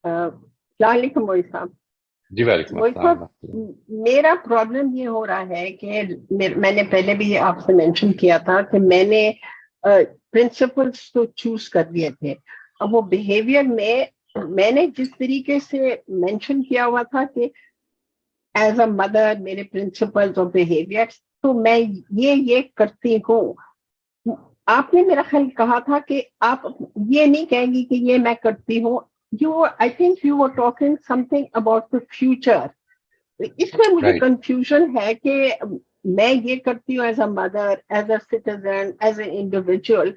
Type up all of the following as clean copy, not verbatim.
السلام علیکم موئی صاحب. جی وعلیکم موئی السلام صاحب, ورحمۃ اللہ. میرا پرابلم یہ ہو رہا ہے کہ میں نے پہلے بھی آپ سے مینشن کیا تھا کہ میں نے پرنسپلس تو چوز کر دیے تھے. اب وہ بیہیویئر میں نے جس طریقے سے مینشن کیا ہوا تھا کہ ایز اے مدر میرے پرنسپلز اور بیہیویئر, تو میں یہ کرتی ہوں. آپ نے میرا خیال کہا تھا کہ آپ یہ نہیں کہیں گی کہ یہ میں کرتی ہوں. I think you were talking something about the future. اس میں مجھے رائٹ. کنفیوژن ہے کہ میں یہ کرتی ہوں as a mother, as a citizen, as a individual.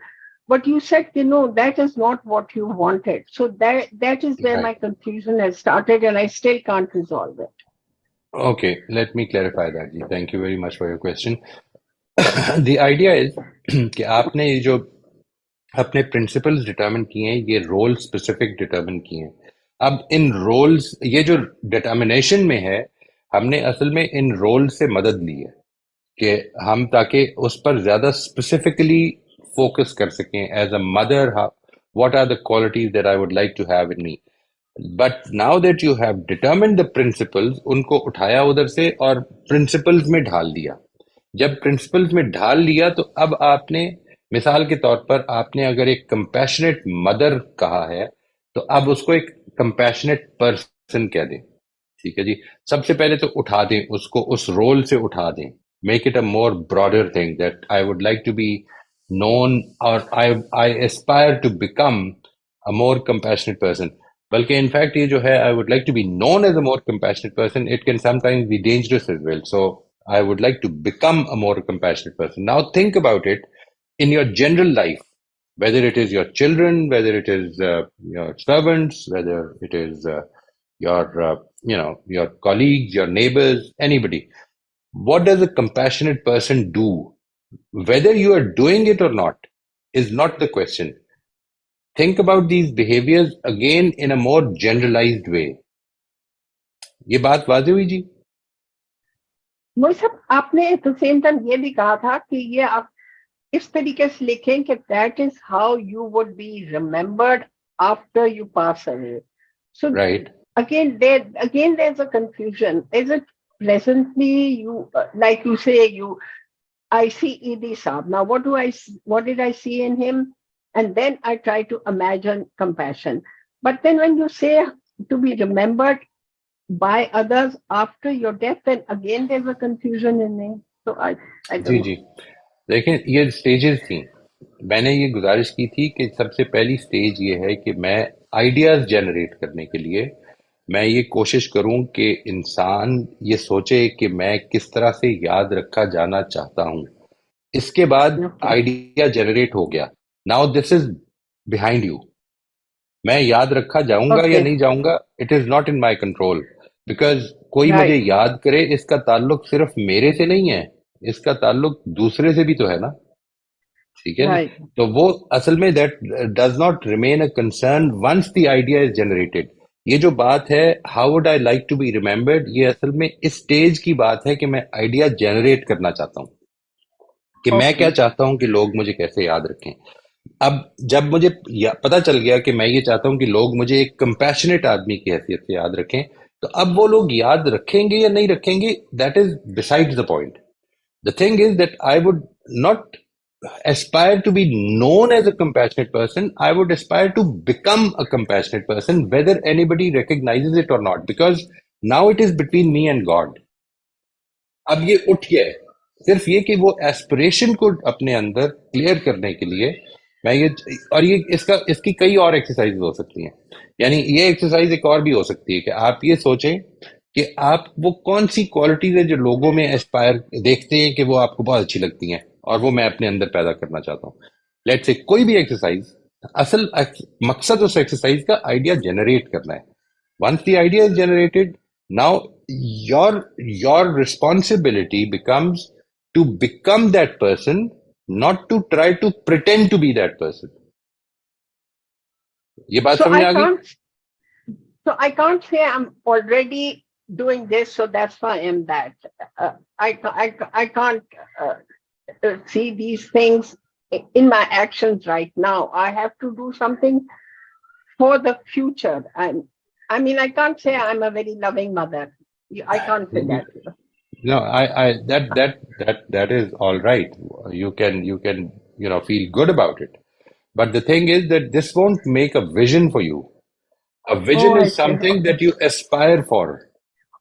But you said, that is not what you wanted. So that is where my Right. confusion has started, and I still can't resolve it. Okay, let me clarify that. Ji. Thank you very much for your question. The idea is کہ آپ نے یہ جو اپنے principles determine کیے ہیں, یہ role specific determine کیے ہیں. اب ان رولز, یہ جو ڈٹرمنیشن میں ہے, ہم نے اصل میں ان رول سے مدد لی ہے کہ ہم تاکہ اس پر زیادہ اسپیسیفکلی فوکس کر سکیں. As a mother, what are the qualities that I would like to have in me. But now that you have determined the principles, ان کو اٹھایا ادھر سے اور پرنسپلز میں ڈھال دیا. جب پرنسپلز میں ڈھال لیا تو اب آپ نے, مثال کے طور پر آپ نے اگر ایک کمپیشنیٹ مدر کہا ہے تو اب اس کو ایک کمپیشنیٹ پرسن کہہ دیں. ٹھیک ہے جی. سب سے پہلے تو اٹھا دیں اس کو, اس رول سے اٹھا دیں. Make it a more broader thing that I would like to be known, اور I aspire to become a more compassionate person. بلکہ ان فیکٹ یہ جو ہے, I would like to be known as a more compassionate person, it can sometimes be dangerous as well. So I would like to become a more compassionate person. Now think about it in your general life, whether it is your children, whether it is your servants, whether it is your colleagues, your neighbors, anybody. What does a compassionate person do? Whether you are doing it or not is not the question. Think about these behaviors again in a more generalized way. یہ بات واضح ہوئی جی؟ موئی صاحب, آپ نے at the same time یہ بھی کہا تھا کہ یہ آپ اس طریقے سے لکھیں کہ that is how you would be remembered after you pass away. So Right. again there's a confusion. Is it presently you, like you say, I see Ed Saab. Now what did I see in him? And then I try to imagine compassion. But then when you say to be remembered by others after your death, then again there's a confusion in me. So I don't جی know. جی, دیکھیں یہ stages تھیں. میں نے یہ گزارش کی تھی کہ سب سے پہلی سٹیج یہ ہے کہ میں آئیڈیاز جنریٹ کرنے کے لیے میں یہ کوشش کروں کہ انسان یہ سوچے کہ میں کس طرح سے یاد رکھا جانا چاہتا ہوں. اس کے بعد Okay. آئیڈیا جنریٹ ہو گیا. Now this is behind you. میں یاد رکھا جاؤں گا یا Okay. نہیں جاؤں گا, it is not in my control. Because کوئی مجھے Right. یاد کرے, اس کا تعلق صرف میرے سے نہیں ہے, اس کا تعلق دوسرے سے بھی تو ہے نا. ٹھیک ہے. Right. تو وہ اصل میں that does not remain a concern once the idea is generated. یہ جو بات ہے how would I like to be remembered, یہ اصل میں اس سٹیج کی بات ہے کہ میں آئیڈیا جنریٹ کرنا چاہتا ہوں کہ میں کیا Okay. چاہتا ہوں کہ لوگ مجھے کیسے یاد رکھیں. اب جب مجھے پتا چل گیا کہ میں یہ چاہتا ہوں کہ لوگ مجھے ایک کمپیشنیٹ آدمی کی حیثیت سے یاد رکھیں, تو اب وہ لوگ یاد رکھیں گے یا نہیں رکھیں گے, that is beside the point. The thing is that I would not aspire to be known as a compassionate person. I would aspire to become a compassionate person, whether anybody recognizes it or not, because now it is between me and God. اب یہ اٹھ گیا ہے. صرف یہ کہ وہ aspiration کو اپنے اندر کلیئر کرنے کے لیے میں یہ, اور یہ اس کی کئی اور ایکسرسائز ہو سکتی ہیں. یعنی یہ ایکسرسائز ایک اور بھی ہو سکتی ہے کہ آپ یہ سوچیں کہ آپ وہ کون سی کوالٹیز ہیں جو لوگوں میں ایسپائر دیکھتے ہیں کہ وہ آپ کو بہت اچھی لگتی ہیں اور وہ میں اپنے اندر پیدا کرنا چاہتا ہوں. لیٹ سے کوئی بھی ایکسرسائز, اصل مقصد اس ایکسرسائز کا آئیڈیا جنریٹ کرنا ہے. Once the idea is generated, now your responsibility becomes to become that person, not to try to pretend to be that person. یہ بات So سمجھ میں آ گئی؟ I can't say I'm already doing this, so that's why I'm that. I can't see these things in my actions right now. I have to do something for the future. And I mean, I can't say I'm a very loving mother. I can't say that. No, that is all right. You can, feel good about it. But the thing is that this won't make a vision for you. A Oh, vision I is see. something Okay. that you aspire for.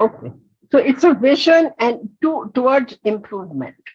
okay. So it's a vision and towards improvement.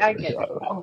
I get it. Oh,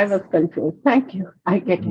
I was confused. Thank you. I get it.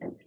Thank you.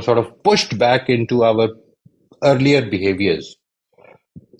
sort of pushed back into our earlier behaviors,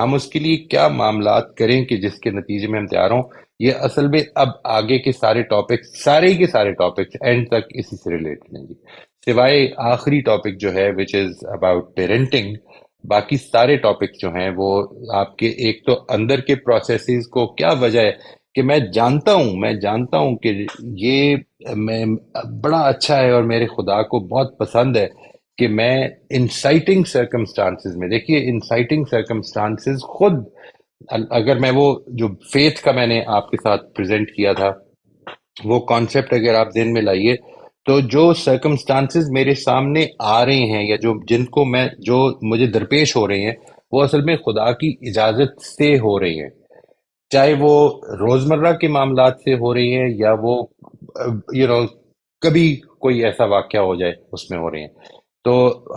ہم اس کے لیے کیا معاملات کریں کہ جس کے نتیجے میں ہم تیار ہوں. یہ اصل میں اب آگے کے سارے ٹاپکس، سارے کے سارے ٹاپکس اینڈ تک اسی سے ریلیٹڈ ہیں جی، سوائے آخری ٹاپک جو ہے وچ از اباؤٹ پیرنٹنگ. باقی سارے ٹاپکس جو ہیں وہ آپ کے ایک تو اندر کے پروسیسز کو کیا وجہ ہے کہ میں جانتا ہوں کہ یہ میں بڑا اچھا ہے اور میرے خدا کو بہت پسند ہے کہ میں انسائٹنگ سرکمسٹانسز میں، دیکھیے انسائٹنگ سرکمسٹانسز خود، اگر میں وہ جو فیتھ کا میں نے آپ کے ساتھ پریزنٹ کیا تھا وہ کانسیپٹ اگر آپ ذہن میں لائیے، تو جو سرکمسٹانسز میرے سامنے آ رہے ہیں یا جو مجھے درپیش ہو رہے ہیں، وہ اصل میں خدا کی اجازت سے ہو رہے ہیں، چاہے وہ روزمرہ کے معاملات سے ہو رہی ہیں یا وہ یو نو کبھی کوئی ایسا واقعہ ہو جائے اس میں ہو رہے ہیں. تو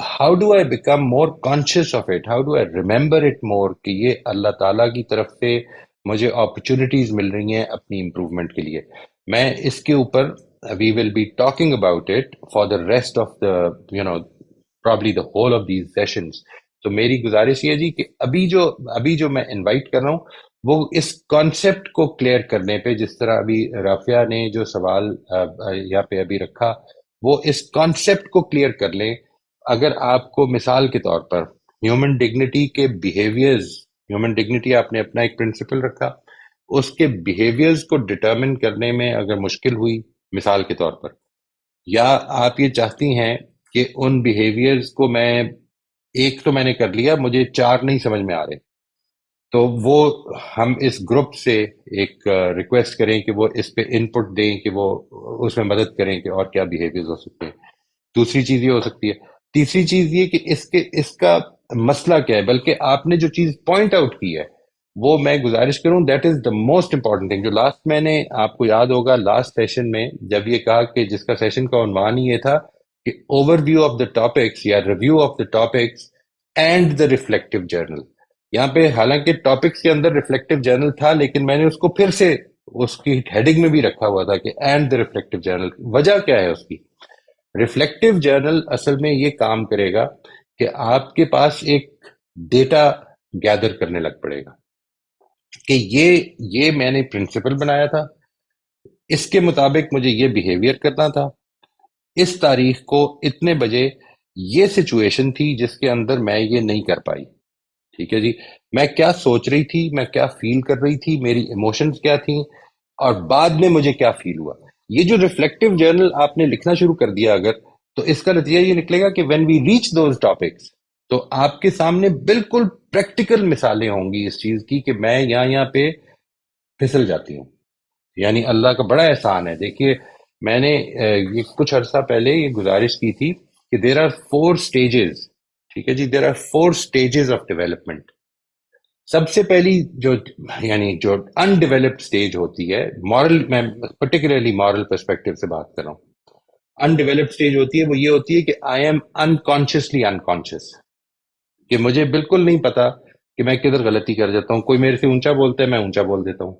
how do I become more conscious of it, how do I remember it more کہ یہ اللہ تعالیٰ کی طرف سے مجھے اپرچونیٹیز مل رہی ہیں اپنی امپروومنٹ کے لیے. میں اس کے اوپر we will be talking about it for the rest of the probably the whole of these sessions. تو میری گزارش یہ جی کہ ابھی جو میں انوائٹ کر رہا ہوں وہ اس کانسیپٹ کو کلیئر کرنے پہ، جس طرح ابھی رافیہ نے جو سوال یہاں پہ ابھی رکھا، وہ اس کانسیپٹ کو کلیئر کر لیں. اگر آپ کو مثال کے طور پر ہیومن ڈگنیٹی کے بیہیویئرز، ہیومن ڈگنیٹی آپ نے اپنا ایک پرنسپل رکھا، اس کے بیہیویئرز کو ڈٹرمن کرنے میں اگر مشکل ہوئی مثال کے طور پر، یا آپ یہ چاہتی ہیں کہ ان بیہیویئرز کو ایک تو میں نے کر لیا، مجھے 4 نہیں سمجھ میں آ رہے، تو وہ ہم اس گروپ سے ایک ریکویسٹ کریں کہ وہ اس پہ ان پٹ دیں کہ وہ اس میں مدد کریں کہ اور کیا بیہیویئرز ہو سکتے ہیں. دوسری چیز یہ ہو سکتی ہے. تیسری چیز یہ کہ اس کا مسئلہ کیا ہے، بلکہ آپ نے جو چیز پوائنٹ آؤٹ کی ہے وہ میں گزارش کروں، that is the most important thing. جو لاسٹ میں نے آپ کو یاد ہوگا لاسٹ سیشن میں جب یہ کہا کہ جس کا سیشن کا عنوان ہی یہ تھا کہ overview of the topics یا review of the topics and the reflective journal. یہاں پہ حالانکہ ٹاپکس کے اندر ریفلیکٹیو جرنل تھا، لیکن میں نے اس کو پھر سے اس کی ہیڈنگ میں بھی رکھا ہوا تھا کہ اینڈ دا ریفلیکٹیو جرنل. وجہ کیا ہے اس کی؟ ریفلیکٹیو جرنل اصل میں یہ کام کرے گا کہ آپ کے پاس ایک ڈیٹا گیدر کرنے لگ پڑے گا کہ یہ میں نے پرنسپل بنایا تھا، اس کے مطابق مجھے یہ بیہیویئر کرنا تھا، اس تاریخ کو اتنے بجے یہ سچویشن تھی جس کے اندر میں یہ نہیں کر پائی. ٹھیک ہے جی، میں کیا سوچ رہی تھی، میں کیا فیل کر رہی تھی، میری ایموشنز کیا تھیں، اور بعد میں مجھے کیا فیل ہوا. یہ جو ریفلیکٹیو جرنل آپ نے لکھنا شروع کر دیا اگر، تو اس کا نتیجہ یہ نکلے گا کہ when we reach those topics, تو آپ کے سامنے بالکل پریکٹیکل مثالیں ہوں گی اس چیز کی کہ میں یہاں پہ پھسل جاتی ہوں. یعنی اللہ کا بڑا احسان ہے. دیکھیے میں نے یہ کچھ عرصہ پہلے یہ گزارش کی تھی کہ دیر آر 4 اسٹیجز. ٹھیک ہے جی، there are 4 stages of development. سب سے پہلی جو انڈیولپڈ اسٹیج ہوتی ہے، مورل، میں پرٹیکولرلی مورل پرسپیکٹو سے بات کر رہا ہوں، انڈیولپڈ اسٹیج ہوتی ہے، وہ یہ ہوتی ہے کہ آئی ایم انکانشیسلی انکانشیس، کہ مجھے بالکل نہیں پتا کہ میں کدھر غلطی کر جاتا ہوں. کوئی میرے سے اونچا بولتا ہے میں اونچا بول دیتا ہوں،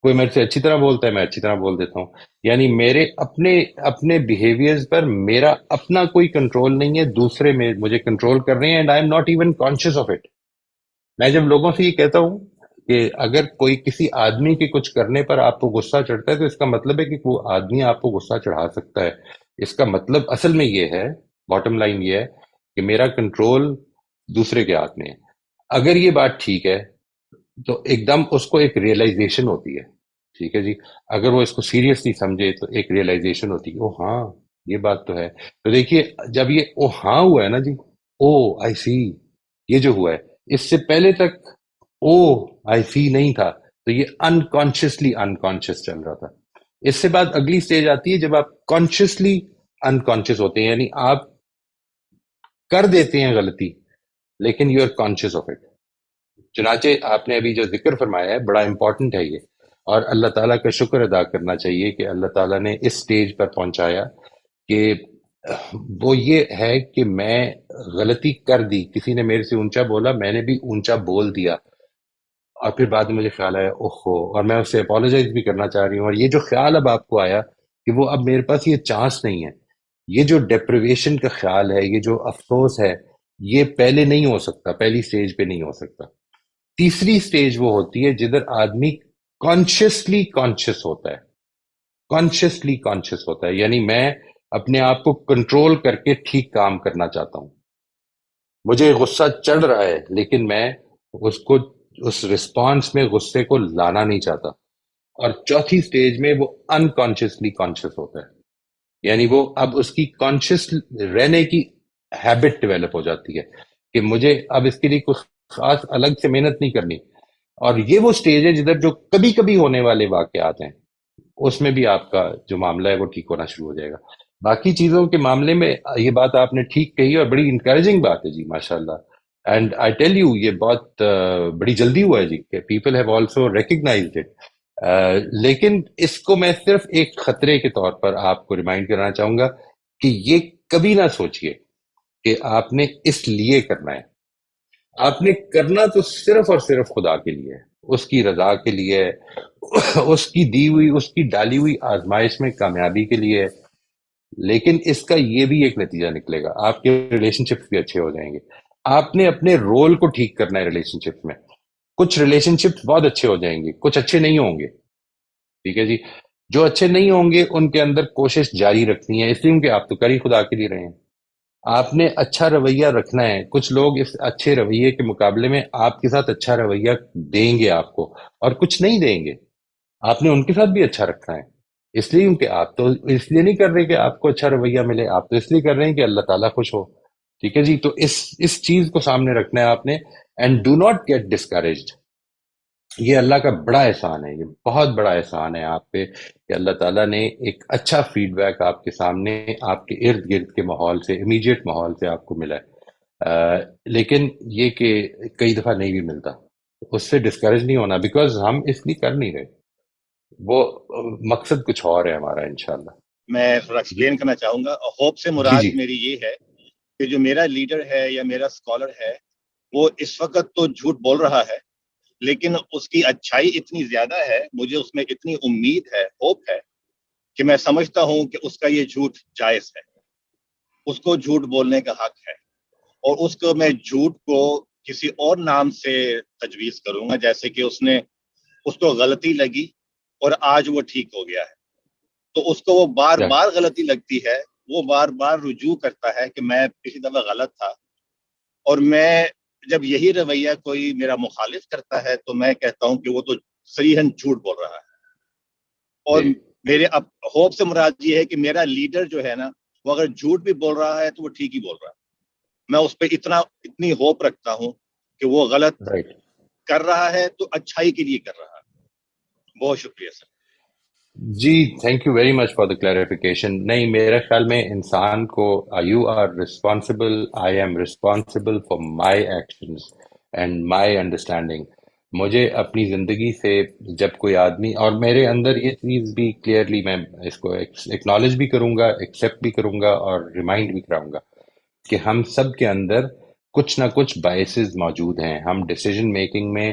کوئی میرے سے اچھی طرح بولتا ہے میں اچھی طرح بول دیتا ہوں. یعنی میرے اپنے بیہیویئرز پر میرا اپنا کوئی کنٹرول نہیں ہے، دوسرے میں مجھے کنٹرول کر رہے ہیں، and I am not even conscious of it. میں جب لوگوں سے یہ کہتا ہوں کہ اگر کوئی کسی آدمی کے کچھ کرنے پر آپ کو غصہ چڑھتا ہے تو اس کا مطلب ہے کہ وہ آدمی آپ کو غصہ چڑھا سکتا ہے. اس کا مطلب اصل میں یہ ہے، باٹم لائن یہ ہے کہ میرا کنٹرول دوسرے کے ہاتھ میں ہے. اگر یہ بات ٹھیک ہے تو ایک دم اس کو ایک ریئلائزیشن ہوتی ہے. ٹھیک ہے جی، اگر وہ اس کو سیریسلی سمجھے تو ایک ریئلائزیشن ہوتی ہے، او ہاں یہ بات تو ہے. تو دیکھیے جب یہ او ہاں ہوا ہے نا جی، او آئی سی، یہ جو ہوا ہے، اس سے پہلے تک او آئی سی نہیں تھا، تو یہ انکانشیسلی انکانشیس چل رہا تھا. اس سے بعد اگلی سٹیج آتی ہے جب آپ کانشیسلی انکانشیس ہوتے ہیں، یعنی آپ کر دیتے ہیں غلطی لیکن you are conscious of it. چنانچہ آپ نے ابھی جو ذکر فرمایا ہے بڑا امپورٹنٹ ہے یہ، اور اللہ تعالیٰ کا شکر ادا کرنا چاہیے کہ اللہ تعالیٰ نے اس سٹیج پر پہنچایا کہ وہ یہ ہے کہ میں غلطی کر دی، کسی نے میرے سے اونچا بولا، میں نے بھی اونچا بول دیا، اور پھر بعد میں مجھے خیال آیا اوہو، اور میں اس سے اپولوجائز بھی کرنا چاہ رہی ہوں. اور یہ جو خیال اب آپ کو آیا کہ وہ اب میرے پاس یہ چانس نہیں ہے، یہ جو ڈیپریویشن کا خیال ہے، یہ جو افسوس ہے، یہ پہلے نہیں ہو سکتا، پہلی سٹیج پہ نہیں ہو سکتا. تیسری سٹیج وہ ہوتی ہے جدھر آدمی کانشیسلی کانشیس ہوتا ہے، کانشیسلی کانشیس ہوتا ہے، یعنی میں اپنے آپ کو کنٹرول کر کے ٹھیک کام کرنا چاہتا ہوں، مجھے غصہ چڑھ رہا ہے لیکن میں اس کو اس رسپانس میں غصے کو لانا نہیں چاہتا۔ اور چوتھی سٹیج میں وہ انکانشیسلی کانشیس ہوتا ہے، یعنی وہ اب اس کی کانشیس رہنے کی ہیبٹ ڈیولپ ہو جاتی ہے کہ مجھے اب اس کے لیے کچھ خاص الگ سے محنت نہیں کرنی۔ اور یہ وہ سٹیج ہے جدھر جو کبھی کبھی ہونے والے واقعات ہیں اس میں بھی آپ کا جو معاملہ ہے وہ ٹھیک ہونا شروع ہو جائے گا۔ باقی چیزوں کے معاملے میں یہ بات آپ نے ٹھیک کہی اور بڑی انکریجنگ بات ہے جی، ماشاء اللہ۔ اینڈ آئی ٹیل یو یہ بہت بڑی جلدی ہوا ہے جی کہ people have also recognised it, لیکن اس کو میں صرف ایک خطرے کے طور پر آپ کو ریمائنڈ کرنا چاہوں گا کہ یہ کبھی نہ سوچئے کہ آپ نے اس لیے کرنا ہے، آپ نے کرنا تو صرف اور صرف خدا کے لیے ہے، اس کی رضا کے لیے ہے، اس کی دی ہوئی اس کی ڈالی ہوئی آزمائش میں کامیابی کے لیے ہے۔ لیکن اس کا یہ بھی ایک نتیجہ نکلے گا، آپ کے ریلیشن شپس بھی اچھے ہو جائیں گے۔ آپ نے اپنے رول کو ٹھیک کرنا ہے ریلیشن شپ میں، کچھ ریلیشن شپس بہت اچھے ہو جائیں گے، کچھ اچھے نہیں ہوں گے، ٹھیک ہے جی۔ جو اچھے نہیں ہوں گے ان کے اندر کوشش جاری رکھنی ہے، اس لیے کہ آپ تو کر ہی خدا کے لیے رہے ہیں، آپ نے اچھا رویہ رکھنا ہے۔ کچھ لوگ اس اچھے رویے کے مقابلے میں آپ کے ساتھ اچھا رویہ دیں گے آپ کو، اور کچھ نہیں دیں گے، آپ نے ان کے ساتھ بھی اچھا رکھنا ہے، اس لیے کہ آپ تو اس لیے نہیں کر رہے کہ آپ کو اچھا رویہ ملے، آپ تو اس لیے کر رہے ہیں کہ اللہ تعالیٰ خوش ہو، ٹھیک ہے جی۔ تو اس چیز کو سامنے رکھنا ہے آپ نے، and do not get discouraged. یہ اللہ کا بڑا احسان ہے، یہ بہت بڑا احسان ہے آپ پہ کہ اللہ تعالیٰ نے ایک اچھا فیڈ بیک آپ کے سامنے، آپ کے ارد گرد کے ماحول سے، امیجیٹ ماحول سے آپ کو ملا ہے۔ لیکن یہ کہ کئی دفعہ نہیں بھی ملتا، اس سے ڈسکریج نہیں ہونا، بیکاز ہم اس لیے کر نہیں رہے، وہ مقصد کچھ اور ہے ہمارا انشاءاللہ۔ میں تھوڑا ایکسپلین کرنا چاہوں گا۔ ہوپ سے جی مراد جی میری یہ ہے کہ جو میرا لیڈر ہے یا میرا اسکالر ہے وہ اس وقت تو جھوٹ بول رہا ہے، لیکن اس کی اچھائی اتنی زیادہ ہے، مجھے اس میں اتنی امید ہے، ہوپ ہے، کہ میں سمجھتا ہوں کہ اس کا یہ جھوٹ جائز ہے، اس کو جھوٹ بولنے کا حق ہے، اور اس کو میں جھوٹ کو کسی اور نام سے تجویز کروں گا، جیسے کہ اس کو غلطی لگی اور آج وہ ٹھیک ہو گیا ہے، تو اس کو وہ بار بار غلطی لگتی ہے، وہ بار بار رجوع کرتا ہے کہ میں پچھلی دفعہ غلط تھا، اور میں جب یہی رویہ کوئی میرا مخالف کرتا ہے تو میں کہتا ہوں کہ وہ تو صریحاً جھوٹ بول رہا ہے۔ اور جی میرے اب ہوپ سے مراد یہ ہے کہ میرا لیڈر جو ہے نا، وہ اگر جھوٹ بھی بول رہا ہے تو وہ ٹھیک ہی بول رہا ہے، میں اس پہ اتنی ہوپ رکھتا ہوں کہ وہ غلط رائٹ۔ کر رہا ہے تو اچھائی کے لیے کر رہا ہے۔ بہت شکریہ سر۔ جی thank you very much for the clarification. نہیں، میرے خیال میں انسان کو you are responsible, I am responsible for my actions and my understanding. مجھے اپنی زندگی سے جب کوئی آدمی، اور میرے اندر یہ چیز بھی کلیئرلی میں اس کو ایکنالج بھی کروں گا، ایکسیپٹ بھی کروں گا اور ریمائنڈ بھی کراؤں گا کہ ہم سب کے اندر کچھ نہ کچھ بائسز موجود ہیں۔ ہم ڈیسیجن میکنگ میں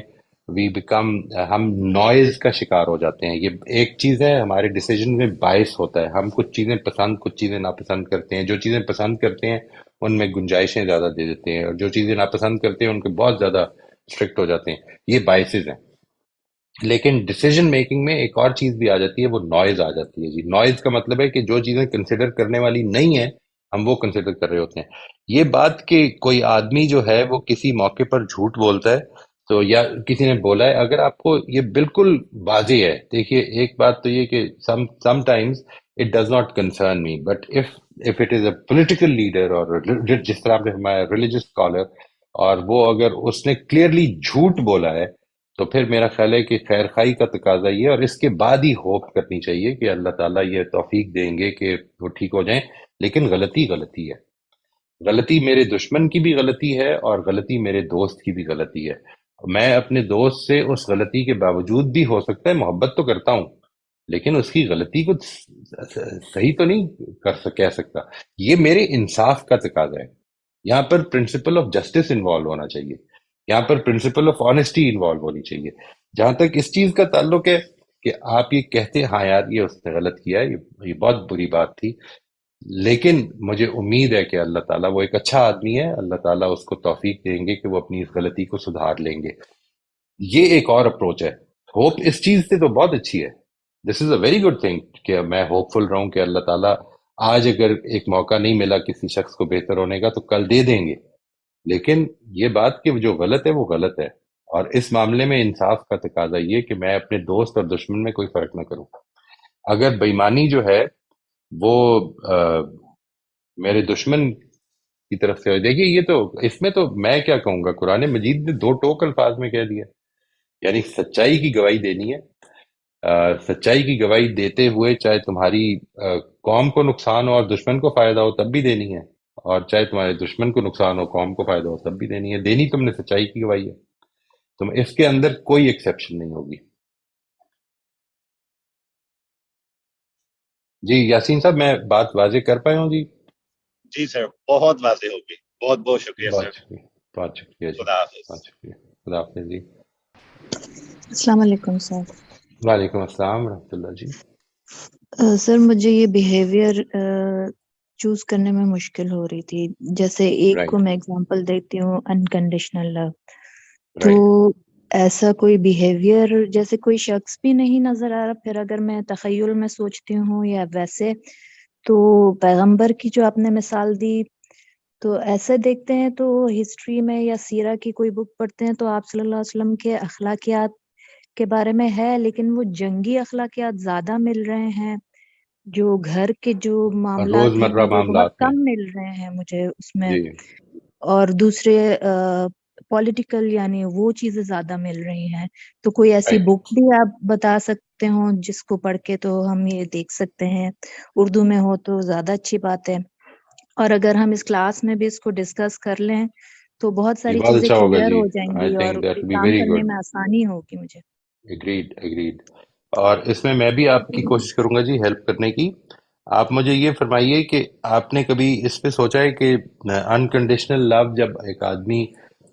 ہم نوائز کا شکار ہو جاتے ہیں۔ یہ ایک چیز ہے، ہمارے ڈیسیجن میں باعث ہوتا ہے، ہم کچھ چیزیں پسند کچھ چیزیں ناپسند کرتے ہیں، جو چیزیں پسند کرتے ہیں ان میں گنجائشیں زیادہ دے دیتے ہیں، اور جو چیزیں ناپسند کرتے ہیں ان کے بہت زیادہ اسٹرکٹ ہو جاتے ہیں۔ یہ باعثز ہیں، لیکن ڈیسیجن میکنگ میں ایک اور چیز بھی آ جاتی ہے، وہ نوائز آ جاتی ہے جی۔ نوائز کا مطلب ہے کہ جو چیزیں کنسیڈر کرنے والی نہیں ہیں ہم وہ کنسیڈر کر رہے ہوتے ہیں۔ یہ بات کہ کوئی آدمی جو ہے وہ کسی موقع پر جھوٹ بولتا ہے تو، یا کسی نے بولا ہے، اگر آپ کو یہ بالکل واضح ہے، دیکھیے ایک بات تو یہ کہ some times it does not concern me, but if it is a political leader, اور جس طرح آپ نے ہمارا ریلیجس اسکالر، اور وہ اگر اس نے کلیئرلی جھوٹ بولا ہے تو پھر میرا خیال ہے کہ خیر خائی کا تقاضا یہ ہے، اور اس کے بعد ہی ہوپ کرنی چاہیے کہ اللہ تعالیٰ یہ توفیق دیں گے کہ وہ ٹھیک ہو جائیں۔ لیکن غلطی غلطی ہے، غلطی میرے دشمن کی بھی غلطی ہے اور غلطی میرے دوست کی بھی غلطی ہے۔ میں اپنے دوست سے اس غلطی کے باوجود بھی ہو سکتا ہے محبت تو کرتا ہوں، لیکن اس کی غلطی کو صحیح تو نہیں کہہ سکتا۔ یہ میرے انصاف کا تقاضا ہے۔ یہاں پر پرنسپل آف جسٹس انوالو ہونا چاہیے، یہاں پر پرنسپل آف آنےسٹی انوالو ہونی چاہیے۔ جہاں تک اس چیز کا تعلق ہے کہ آپ یہ کہتے ہاں یار یہ اس نے غلط کیا ہے، یہ بہت بری بات تھی، لیکن مجھے امید ہے کہ اللہ تعالیٰ، وہ ایک اچھا آدمی ہے، اللہ تعالیٰ اس کو توفیق دیں گے کہ وہ اپنی اس غلطی کو سدھار لیں گے۔ یہ ایک اور اپروچ ہے. ہوپ اس چیز سے تو بہت اچھی ہے. دس is a very good thing کہ میں ہوپ فل رہوں کہ اللہ تعالیٰ آج اگر ایک موقع نہیں ملا کسی شخص کو بہتر ہونے کا تو کل دے دیں گے. لیکن یہ بات کہ جو غلط ہے وہ غلط ہے، اور اس معاملے میں انصاف کا تقاضا یہ کہ میں اپنے دوست اور دشمن میں کوئی فرق نہ کروں. اگر بےایمانی جو ہے وہ میرے دشمن کی طرف سے ہو، دیکھیے یہ تو اس میں تو میں کیا کہوں گا، قرآن مجید نے دو ٹوک الفاظ میں کہہ دیا، یعنی سچائی کی گواہی دینی ہے. سچائی کی گواہی دیتے ہوئے چاہے تمہاری قوم کو نقصان ہو اور دشمن کو فائدہ ہو تب بھی دینی ہے، اور چاہے تمہارے دشمن کو نقصان ہو قوم کو فائدہ ہو تب بھی دینی ہے. دینی تم نے سچائی کی گواہی ہے، تم اس کے اندر کوئی ایکسیپشن نہیں ہوگی. جی یاسین صاحب میں بات واضح کر پایا ہوں؟ جی جی سر، بہت واضح ہوگی. بہت بہت شکریہ سر. بہت شکریہ، بہت شکریہ جی، خدا حافظ. بہت شکریہ. خدا حافظ جی. السلام علیکم سر. وعلیکم السلام ورحمۃ اللہ جی. سر مجھے یہ بیہیویئر چوز کرنے میں مشکل ہو رہی تھی. جیسے ایک کو رائٹ میں اگزامپل دیتی ہوں، انکنڈیشنل لو. تو رائٹ ایسا کوئی بیہیویئر جیسے کوئی شخص بھی نہیں نظر آ رہا، پھر اگر میں تخیل میں سوچتی ہوں یا ویسے، تو پیغمبر کی جو آپ نے مثال دی، تو ایسے دیکھتے ہیں تو ہسٹری میں یا سیرہ کی کوئی بک پڑھتے ہیں تو آپ صلی اللہ علیہ وسلم کے اخلاقیات کے بارے میں ہے، لیکن وہ جنگی اخلاقیات زیادہ مل رہے ہیں. جو گھر کے جو معاملات ہیں روزمرہ وہ بہت معاملات میں. کم مل رہے ہیں مجھے اس میں. جی اور دوسرے پولیٹیکل یعنی وہ چیزیں زیادہ مل رہی ہیں. تو کوئی ایسی رائٹ. بک بھی آپ بتا سکتے ہوں جس کو پڑھ کے تو ہم یہ دیکھ سکتے ہیں؟ اردو میں ہو تو زیادہ اچھی بات ہے، اور اگر ہم اس کلاس میں بھی اس کو ڈسکس کر لیں تو بہت یہ ساری بہت چیزیں اچھا ہوگا کلیئر جی. ہو جائیں آئی گی اور تھنک دیٹ ول بی کام ویری کرنے گڈ. میں آسانی ہوگی مجھے. Agreed agreed. اور اس میں میں بھی آپ کی کوشش کروں گا جی ہیلپ کرنے کی. آپ مجھے یہ فرمائیے کہ آپ نے کبھی اس پہ سوچا ہے کہ انکنڈیشنل لو جب ایک آدمی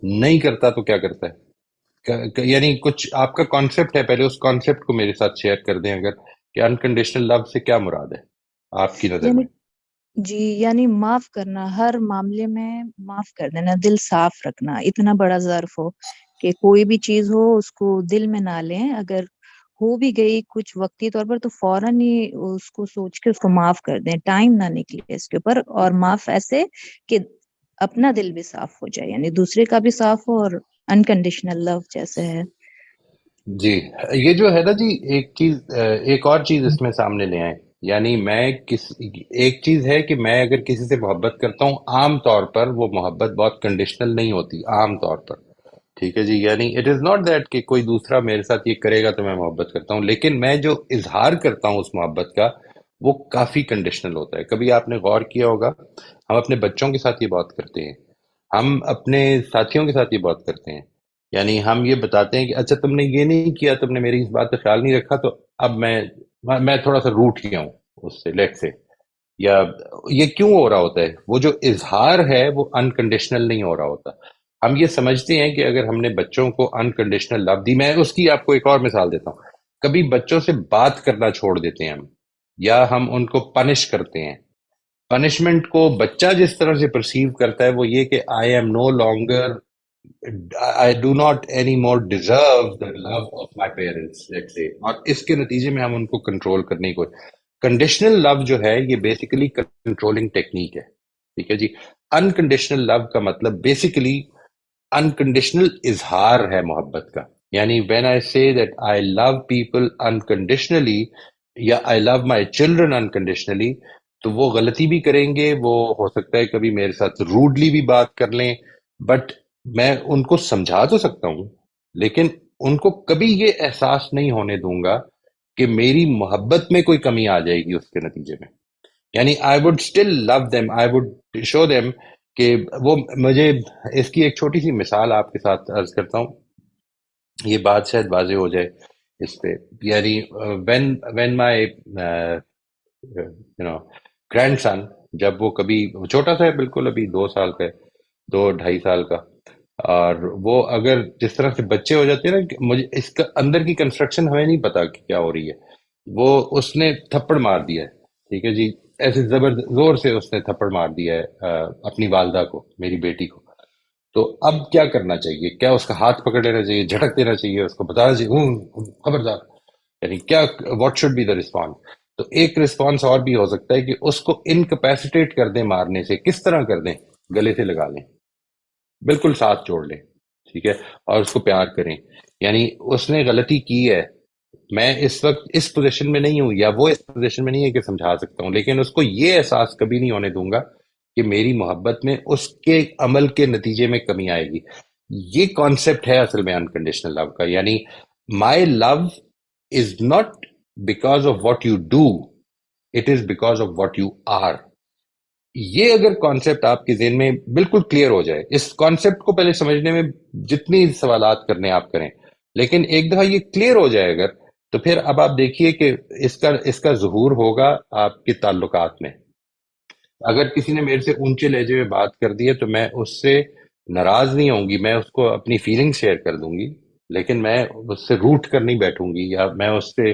نہیں کرتا تو کیا کرتا ہے؟ یعنی کچھ آپ کا کانسیپٹ ہے، پہلے اس کانسیپٹ کو میرے ساتھ شیئر کر دیں اگر، کہ انکنڈیشنل لو سے کیا مراد ہے آپ کی نظر یعنی میں؟ جی، یعنی معاف کرنا، ہر معاملے میں معاف کر دینا، دل صاف رکھنا. اتنا بڑا ظرف ہو کہ کوئی بھی چیز ہو اس کو دل میں نہ لیں، اگر ہو بھی گئی کچھ وقتی طور پر تو فوراً ہی اس کو سوچ کے اس کو معاف کر دیں، ٹائم نہ نکلے اس کے اوپر. اور معاف ایسے کہ اپنا دل بھی صاف ہو جائے، یعنی دوسرے کا بھی صاف ہو، اور انکنڈیشنل لو جیسے ہے. جی یہ جو ہے نا جی، ایک چیز ایک اور چیز اس میں سامنے لے آئیں. یعنی ایک چیز ہے کہ میں اگر کسی سے محبت کرتا ہوں، عام طور پر وہ محبت بہت کنڈیشنل نہیں ہوتی عام طور پر. ٹھیک ہے جی، یعنی اٹ از ناٹ دیٹ کہ کوئی دوسرا میرے ساتھ یہ کرے گا تو میں محبت کرتا ہوں، لیکن میں جو اظہار کرتا ہوں اس محبت کا وہ کافی کنڈیشنل ہوتا ہے. کبھی آپ نے غور کیا ہوگا، ہم اپنے بچوں کے ساتھ یہ بات کرتے ہیں، ہم اپنے ساتھیوں کے ساتھ یہ بات کرتے ہیں. یعنی ہم یہ بتاتے ہیں کہ اچھا تم نے یہ نہیں کیا، تم نے میری اس بات کا خیال نہیں رکھا، تو اب میں تھوڑا سا روٹ گیا ہوں اس سے، لیٹ سے. یا یہ کیوں ہو رہا ہوتا ہے؟ وہ جو اظہار ہے وہ انکنڈیشنل نہیں ہو رہا ہوتا. ہم یہ سمجھتے ہیں کہ اگر ہم نے بچوں کو انکنڈیشنل لو دی، میں اس کی آپ کو ایک اور مثال دیتا ہوں. کبھی بچوں سے بات کرنا چھوڑ دیتے ہیں ہم، یا ہم ان کو پنش کرتے ہیں. پنشمنٹ کو بچہ جس طرح سے پرسیو کرتا ہے وہ یہ کہ I am no longer, I do not anymore deserve the love of my parents, let's say. اور اس کے نتیجے میں ہم ان کو کنٹرول کرنے کی کوشش. کنڈیشنل لو جو ہے یہ بیسیکلی کنٹرولنگ ٹیکنیک ہے. ٹھیک ہے جی. انکنڈیشنل لو کا مطلب بیسیکلی انکنڈیشنل اظہار ہے محبت کا. یعنی when I say that I love people unconditionally یا I love my children unconditionally، تو وہ غلطی بھی کریں گے، وہ ہو سکتا ہے کبھی میرے ساتھ روڈلی بھی بات کر لیں، بٹ میں ان کو سمجھا تو سکتا ہوں، لیکن ان کو کبھی یہ احساس نہیں ہونے دوں گا کہ میری محبت میں کوئی کمی آ جائے گی اس کے نتیجے میں. یعنی I would still love them, I would show them کہ وہ مجھے. اس کی ایک چھوٹی سی مثال آپ کے ساتھ عرض کرتا ہوں، یہ بات شاید واضح ہو جائے اس پہ. یعنی وین مائی گرینڈ سن، جب وہ کبھی چھوٹا سا ہے، بالکل ابھی 2 سال کا ہے، 2 ڈھائی سال کا، اور وہ اگر جس طرح سے بچے ہو جاتے ہیں نا، کہ مجھے اس کا اندر کی کنسٹرکشن ہمیں نہیں پتا کہ کیا ہو رہی ہے، وہ اس نے تھپڑ مار دیا ہے. ٹھیک ہے جی، ایسے زور سے اس نے تھپڑ مار دیا ہے اپنی والدہ کو، میری بیٹی کو. تو اب کیا کرنا چاہیے؟ کیا اس کا ہاتھ پکڑ لینا چاہیے، جھٹک دینا چاہیے، اس کو بتانا چاہیے خبردار، یعنی کیا what should be the response? تو ایک رسپانس اور بھی ہو سکتا ہے کہ اس کو انکپیسیٹیٹ کر دیں مارنے سے. کس طرح کر دیں؟ گلے سے لگا لیں، بالکل ساتھ جوڑ لیں، ٹھیک ہے، اور اس کو پیار کریں. یعنی اس نے غلطی کی ہے، میں اس وقت اس پوزیشن میں نہیں ہوں یا وہ اس پوزیشن میں نہیں ہے کہ سمجھا سکتا ہوں، لیکن اس کو یہ احساس کبھی نہیں ہونے دوں گا کہ میری محبت میں اس کے عمل کے نتیجے میں کمی آئے گی. یہ کانسیپٹ ہے اصل میں انکنڈیشنل لو کا. یعنی my love is not because of what you do, it is because of what you are. یہ اگر کانسیپٹ آپ کے ذہن میں بالکل کلیئر ہو جائے، اس کانسیپٹ کو پہلے سمجھنے میں جتنی سوالات کرنے آپ کریں، لیکن ایک دفعہ یہ کلیئر ہو جائے اگر، تو پھر اب آپ دیکھیے کہ اس کا ظہور ہوگا آپ کے تعلقات میں. اگر کسی نے میرے سے اونچے لہجے میں بات کر دی ہے تو میں اس سے ناراض نہیں ہوں گی، میں اس کو اپنی فیلنگ شیئر کر دوں گی، لیکن میں اس سے روٹ کر نہیں بیٹھوں گی یا میں اس سے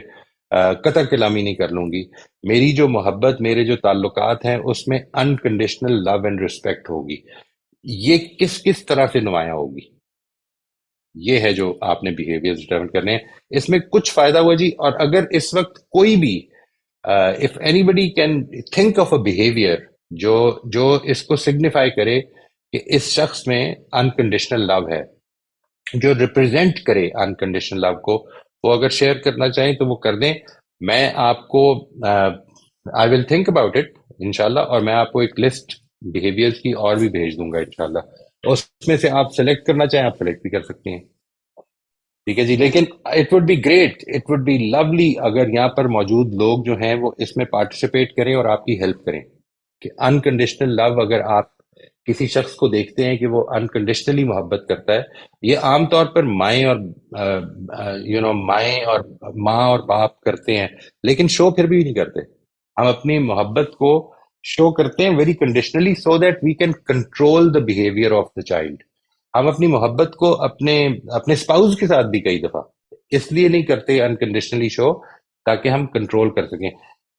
قطع کلامی نہیں کر لوں گی. میری جو محبت، میرے جو تعلقات ہیں، اس میں انکنڈیشنل لو اینڈ رسپیکٹ ہوگی. یہ کس کس طرح سے نمایاں ہوگی؟ یہ ہے جو آپ نے بیہیویئر ڈیٹرمن کرنے ہیں. اس میں کچھ فائدہ ہوا جی. اور اگر اس وقت کوئی بھی if anybody can think of a behaviour جو اس کو سگنیفائی کرے کہ اس شخص میں انکنڈیشنل لو ہے، جو ریپرزینٹ کرے انکنڈیشنل لو کو، وہ اگر شیئر کرنا چاہیں تو وہ کر دیں. میں آپ کو آئی ول تھنک اباؤٹ اٹ انشاءاللہ، اور میں آپ کو ایک لسٹ بیہیویئرز کی اور بھی بھیج دوں گا انشاءاللہ. اس میں سے آپ سلیکٹ کرنا چاہیں آپ سلیکٹ بھی کر سکتے ہیں، ٹھیک ہے جی. لیکن it would be great, it would be lovely اگر یہاں پر موجود لوگ جو ہیں وہ اس میں پارٹیسپیٹ کریں اور آپ کی ہیلپ کریں کہ انکنڈیشنل لو اگر آپ کسی شخص کو دیکھتے ہیں کہ وہ انکنڈیشنلی محبت کرتا ہے. یہ عام طور پر مائیں اور ماں اور باپ کرتے ہیں، لیکن شو پھر بھی نہیں کرتے. ہم اپنی محبت کو شو کرتے ہیں very conditionally so that we can control the behaviour of the child. ہم اپنی محبت کو اپنے اسپاؤز کے ساتھ بھی کئی دفعہ اس لیے نہیں کرتے انکنڈیشنلی شو تاکہ ہم کنٹرول کر سکیں.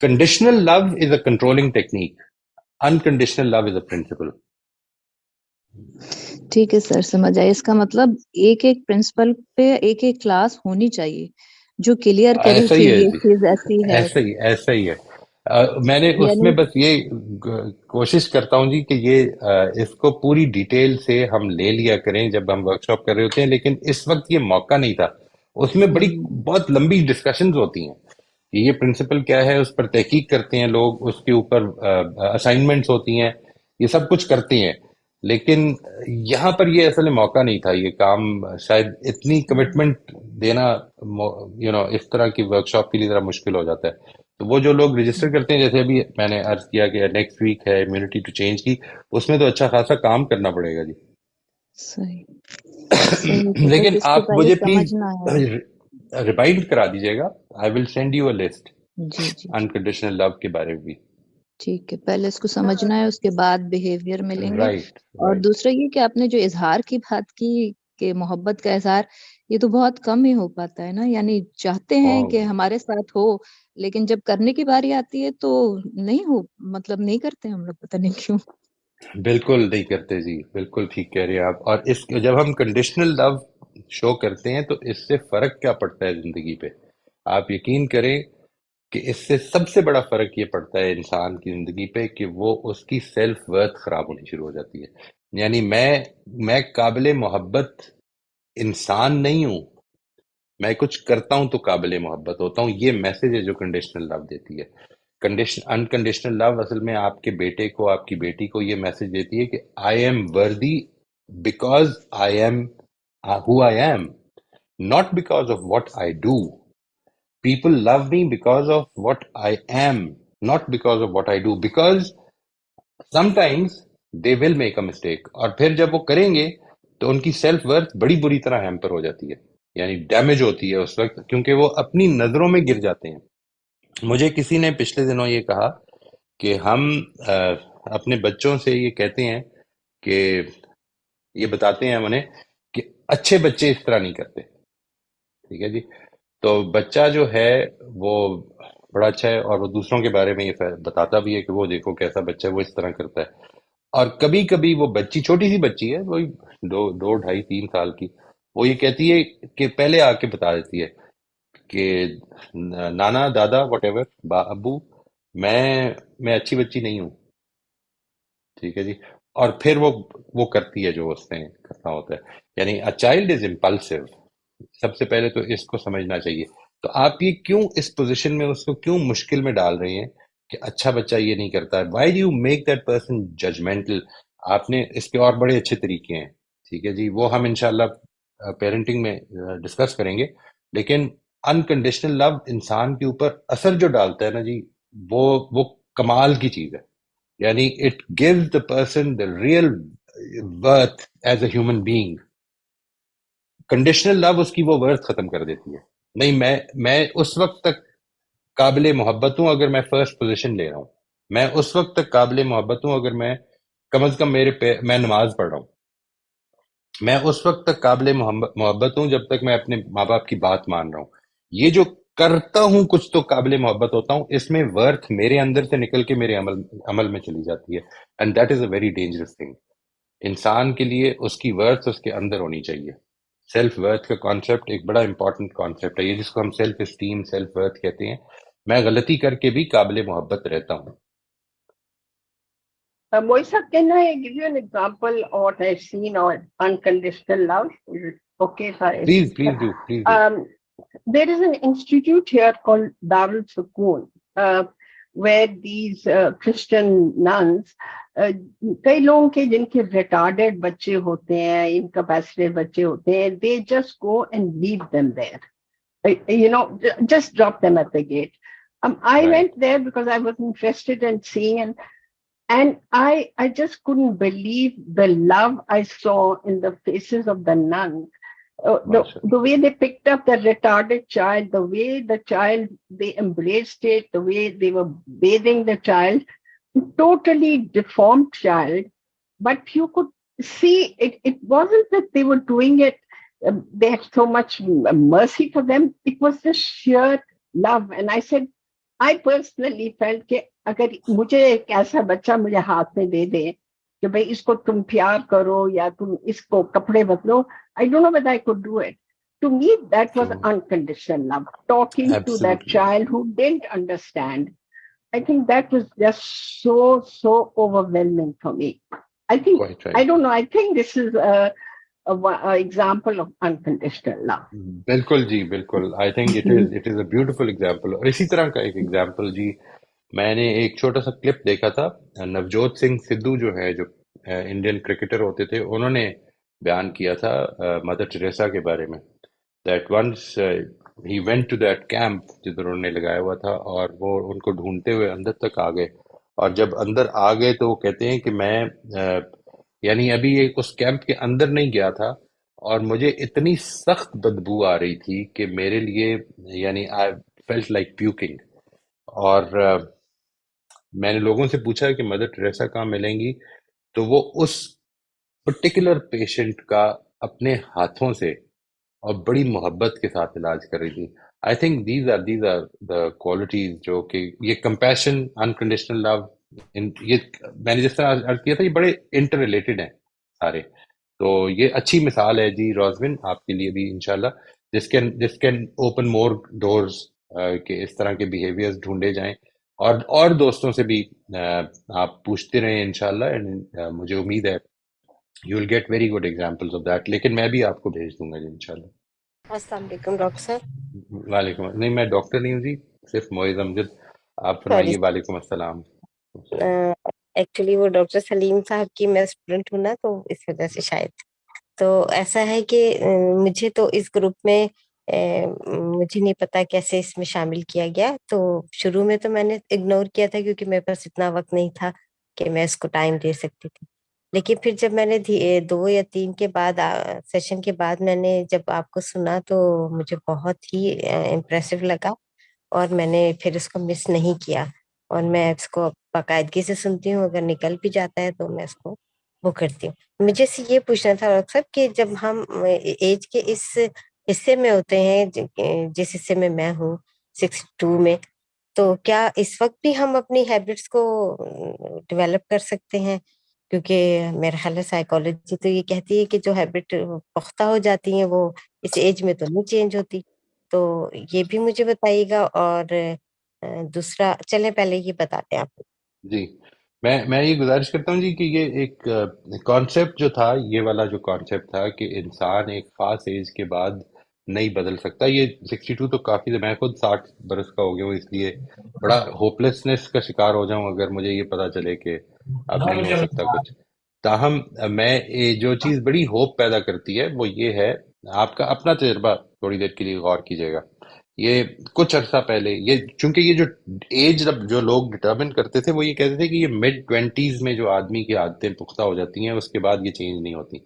Conditional love is a controlling technique, unconditional love is a principle. ٹھیک ہے سر، سمجھ آئے. اس کا مطلب ایک ایک پرنسپل پہ ایک ایک کلاس ہونی چاہیے جو کلیئر کرے ایسا کہ ہی ہے یہ جی، چیز ایسی ہے. ایسا ہی ہے. میں نے اس میں یعنی بس یہ کوشش کرتا ہوں جی کہ یہ اس کو پوری ڈیٹیل سے ہم لے لیا کریں جب ہم ورک شاپ کر رہے ہوتے ہیں، لیکن اس وقت یہ موقع نہیں تھا. اس میں بہت لمبی ڈسکشنز ہوتی ہیں کہ یہ پرنسپل کیا ہے، اس پر تحقیق کرتے ہیں لوگ، اس کے اوپر اسائنمنٹس ہوتی ہیں، یہ سب کچھ کرتے ہیں. لیکن یہاں پر یہ اصل موقع نہیں تھا. یہ کام شاید اتنی کمٹمنٹ دینا اس طرح کی ورک شاپ کے لیے ذرا مشکل ہو جاتا ہے. تو وہ جو لوگ رجسٹر کرتے ہیں، جیسے ابھی میں نے عرض کیا کہ نیکسٹ ویک ہے امیونٹی ٹو چینج کی، اس میں تو اچھا خاصا کام کرنا پڑے گا جی. صحیح صحیح. تو لیکن بس اس کو آپ پہلے مجھے پلیز سمجھنا ہے. ریمائنڈ کرا دیجیے گا، I will send you a list جی جی جی انکنڈیشنل لو کے بارے میں بھی. ٹھیک ہے، پہلے اس کو سمجھنا ہے، اس کے بعد بیہیویئر ملیں گے. رائٹ اور رائٹ. دوسرا یہ کہ آپ نے جو اظہار کی بات کی کہ محبت کا اظہار، یہ تو بہت کم ہی ہو پاتا ہے نا. یعنی چاہتے ہیں کہ ہمارے ساتھ ہو، لیکن جب کرنے کی باری آتی ہے تو نہیں ہو، مطلب نہیں کرتے ہم لوگ، پتہ نہیں کیوں. بالکل نہیں کرتے جی، بالکل ٹھیک کہہ رہے ہیں آپ. اور جب ہم کنڈیشنل لو شو کرتے ہیں تو اس سے فرق کیا پڑتا ہے زندگی پہ؟ آپ یقین کریں کہ اس سے سب سے بڑا فرق یہ پڑتا ہے انسان کی زندگی پہ کہ وہ اس کی سیلف ورتھ خراب ہونی شروع ہو جاتی ہے. یعنی میں قابل محبت انسان نہیں ہوں، میں کچھ کرتا ہوں تو قابل محبت ہوتا ہوں. یہ میسج ہے جو کنڈیشنل لو دیتی ہے. انکنڈیشنل لو اصل میں آپ کے بیٹے کو، آپ کی بیٹی کو یہ میسج دیتی ہے کہ آئی ایم وردی because I am who I am, not because of what I do. People love me because of what I am, not because of what I do. Because sometimes they will make a mistake. اور پھر جب وہ کریں گے تو ان کی self worth بڑی بری طرح ہیمپر ہو جاتی ہے، یعنی ڈیمیج ہوتی ہے اس وقت، کیونکہ وہ اپنی نظروں میں گر جاتے ہیں. مجھے کسی نے پچھلے دنوں یہ کہا کہ ہم اپنے بچوں سے یہ کہتے ہیں کہ یہ بتاتے ہیں ہم انہیں کہ اچھے بچے اس طرح نہیں کرتے، ٹھیک ہے جی. تو بچہ جو ہے وہ بڑا اچھا ہے اور وہ دوسروں کے بارے میں یہ بتاتا بھی ہے کہ وہ دیکھو کیسا بچہ ہے، وہ اس طرح کرتا ہے. اور کبھی کبھی وہ بچی، چھوٹی سی بچی ہے، وہی 2 2 2.5 3 سال کی، وہ یہ کہتی ہے کہ پہلے آ کے بتا دیتی ہے کہ نانا دادا واٹ ایور ابو، میں اچھی بچی نہیں ہوں، ٹھیک ہے جی، اور پھر وہ کرتی ہے جو اس نے کرنا ہوتا ہے. یعنی a child is impulsive. سب سے پہلے تو اس کو سمجھنا چاہیے. تو آپ یہ کیوں اس پوزیشن میں اس کو کیوں مشکل میں ڈال رہی ہیں کہ اچھا بچہ یہ نہیں کرتا ہے؟ Why do you make that person judgemental? آپ نے اس کے اور بڑے اچھے طریقے ہیں، ٹھیک ہے جی، وہ ہم انشاءاللہ پیرنٹنگ میں ڈسکس کریں گے. لیکن انکنڈیشنل لو انسان کے اوپر اثر جو ڈالتا ہے نا جی، وہ کمال کی چیز ہے. یعنی it gives the person the real worth as a human being. Conditional love اس کی وہ ورتھ ختم کر دیتی ہے. نہیں، میں اس وقت تک قابل محبت ہوں اگر میں فرسٹ پوزیشن لے رہا ہوں. میں اس وقت تک قابل محبت ہوں اگر میں کم از کم میں نماز پڑھ رہا ہوں. میں اس وقت تک قابل محبت ہوں جب تک میں اپنے ماں باپ کی بات مان رہا ہوں. یہ جو کرتا ہوں کچھ تو قابل محبت ہوتا ہوں، اس میں ورتھ میرے اندر سے نکل کے میرے عمل میں چلی جاتی ہے. And that is a very dangerous thing. انسان کے لیے اس کی ورتھ اس کے اندر ہونی چاہیے. سیلف ورتھ کا کانسیپٹ ایک بڑا امپورٹنٹ کانسیپٹ ہے، یہ جس کو ہم سیلف اسٹیم، سیلف ورتھ کہتے ہیں. میں غلطی کر کے بھی قابل محبت رہتا ہوں. Moisa, can I give you an example of what I've seen on unconditional love? Is it okay if I? Please do. There is an institute here called Darul Sukoon, where these Christian nuns, کئی لوگوں کے جن کے retarded بچے ہوتے ہیں، انکیپیسیٹیڈ بچے ہوتے ہیں، they just go and leave them there. Just drop them at the gate. I went there because I was interested in seeing, and I just couldn't believe the love I saw in the faces of the nuns. The way they picked up the retarded child, the way the child, they embraced it, the way they were bathing the child, totally deformed child, but you could see it wasn't that they were doing it, they had so much mercy for them. It was just sheer love. And I said, I personally felt کہ اگر مجھے ایک ایسا بچہ مجھے ہاتھ میں دے دے کہ بھئی اس کو تم پیار کرو یا تم اس کو کپڑے بدلو, I don't know whether I could do it. To me, that was unconditional love. Talking to that child who didn't understand, I think that was just so overwhelming for me. I think, I don't know, I think this is a example of unconditional love. بالکل جی، بالکل. I think it is a beautiful example. اور اسی طرح کا ایک example جی، میں نے ایک چھوٹا سا کلپ دیکھا تھا. نوجوت سنگھ سدھو جو ہے، جو انڈین کرکٹر ہوتے تھے، انہوں نے بیان کیا تھا مدر ٹریسا کے بارے میں. That once he went to that camp جدھر انہوں نے لگایا ہوا تھا، اور وہ ان کو ڈھونڈتے ہوئے اندر تک آ گئے. اور جب اندر آ گئے تو وہ کہتے ہیں کہ میں یعنی ابھی اس کیمپ کے اندر نہیں گیا تھا، اور مجھے اتنی سخت بدبو آ رہی تھی کہ میرے لیے یعنی I felt like puking. اور میں نے لوگوں سے پوچھا کہ مدر ٹریسا کہاں ملیں گی، تو وہ اس پرٹیکولر پیشنٹ کا اپنے ہاتھوں سے اور بڑی محبت کے ساتھ علاج کر رہی تھی. I think these are the qualities جو کہ یہ کمپیشن، انکنڈیشنل لو، یہ میں نے جس طرح عرض کیا تھا، یہ بڑے انٹر ریلیٹڈ ہیں سارے. تو یہ اچھی مثال ہے جی روزمن آپ کے لیے بھی انشاءاللہ، جس کین اوپن مور ڈورز کہ اس طرح کے بیہیویئرز ڈھونڈے جائیں. اور دوستوں سے بھی آپ پوچھتے رہیں انشاءاللہ. مجھے امید ہے you will get very good examples of that. لیکن میں بھی آپ کو بھیج دوں گا جی انشاءاللہ. السلام علیکم ڈاکٹر صاحب. وعلیکم. نہیں، میں ڈاکٹر نہیں ہوں جی، صرف معز امجد. آپ فرمائیے. وعلیکم السلام. ایکچولی وہ ڈاکٹر سلیم صاحب کی میں اسٹوڈنٹ ہوں نا، تو اس وجہ سے شاید. تو ایسا ہے کہ مجھے تو اس گروپ میں مجھے نہیں پتا کیسے اس میں شامل کیا گیا. تو شروع میں تو میں نے اگنور کیا تھا کیونکہ میرے پاس اتنا وقت نہیں تھا کہ میں اس کو ٹائم دے سکتی تھی. لیکن پھر جب میں نے 2 یا 3 کے بعد سیشن کے بعد میں نے جب آپ کو سنا تو مجھے بہت ہی امپریسو لگا، اور میں نے پھر اس کو مس نہیں کیا، اور میں اس کو باقاعدگی سے سنتی ہوں. اگر نکل بھی جاتا ہے تو میں اس کو وہ کرتی ہوں. مجھے سے یہ پوچھنا تھا ڈاکٹر صاحب کہ جب ہم ایج کے اس حصے میں ہوتے ہیں جس حصے میں ہوں 62 میں، تو کیا اس وقت بھی ہم اپنی ہیبٹس کو ڈیولپ کر سکتے ہیں؟ کیونکہ میرا خیال ہے سائیکالوجی تو یہ کہتی ہے کہ جو ہیبٹ پختہ ہو جاتی ہیں وہ اس ایج میں تو نہیں چینج ہوتی. تو یہ بھی مجھے بتائیے گا. اور دوسرا چلے پہلے یہ بتاتے ہیں آپ. جی میں یہ گزارش کرتا ہوں جی کہ یہ ایک کانسیپٹ جو تھا، یہ والا جو کانسیپٹ تھا کہ انسان ایک خاص ایج کے بعد نہیں بدل سکتا، یہ 62 تو کافی، میں خود 60 برس کا ہو گیا ہوں، اس لیے بڑا ہوپلیسنس کا شکار ہو جاؤں اگر مجھے یہ پتا چلے کہ اب نہیں ہو سکتا کچھ. تاہم میں جو چیز بڑی ہوپ پیدا کرتی ہے وہ یہ ہے، آپ کا اپنا تجربہ تھوڑی دیر کے لیے غور کیجیے گا. یہ کچھ عرصہ پہلے، چونکہ یہ جو ایج جو لوگ ڈٹرمن کرتے تھے وہ یہ کہتے تھے کہ یہ مڈ 20s میں جو آدمی کی عادتیں پختہ ہو جاتی ہیں اس کے بعد یہ چینج نہیں ہوتی.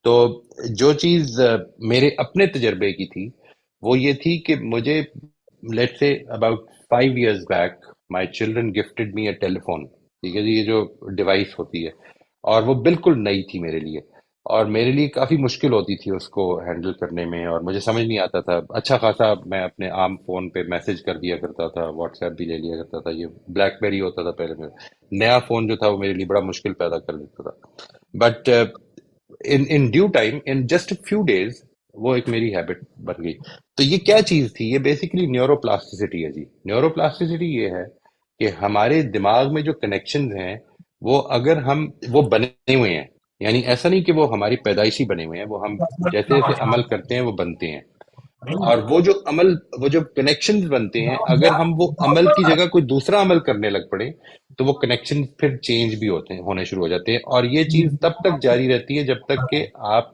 تو جو چیز میرے اپنے تجربے کی تھی وہ یہ تھی کہ مجھے لیٹ سے about 5 years back my children gifted me a telephone. ٹھیک ہے جی، یہ جو ڈیوائس ہوتی ہے، اور وہ بالکل نئی تھی میرے لیے، اور میرے لیے کافی مشکل ہوتی تھی اس کو ہینڈل کرنے میں، اور مجھے سمجھ نہیں آتا تھا. اچھا خاصا میں اپنے عام فون پہ میسج کر دیا کرتا تھا، واٹس ایپ بھی لے لیا کرتا تھا. یہ بلیک بیری ہوتا تھا پہلے، میں نیا فون جو تھا وہ میرے لیے بڑا مشکل پیدا کر دیتا تھا. But in due time, in just few days, وہ ایک میری ہیبٹ بن گئی. تو یہ کیا چیز تھی؟ یہ بیسیکلی نیورو پلاسٹیسٹی ہے جی. نیورو پلاسٹیسٹی یہ ہے کہ ہمارے دماغ میں جو کنیکشنز ہیں وہ اگر وہ بنے ہوئے ہیں، یعنی ایسا نہیں کہ وہ ہماری پیدائشی بنے ہوئے ہیں، وہ ہم جیسے جیسے عمل کرتے ہیں وہ بنتے ہیں. اور وہ جو کنیکشنز بنتے ہیں، اگر ہم وہ عمل کی جگہ کوئی دوسرا عمل کرنے لگ پڑے تو وہ کنیکشن پھر چینج بھی ہونے شروع ہو جاتے ہیں. اور یہ چیز تب تک جاری رہتی ہے جب تک کہ آپ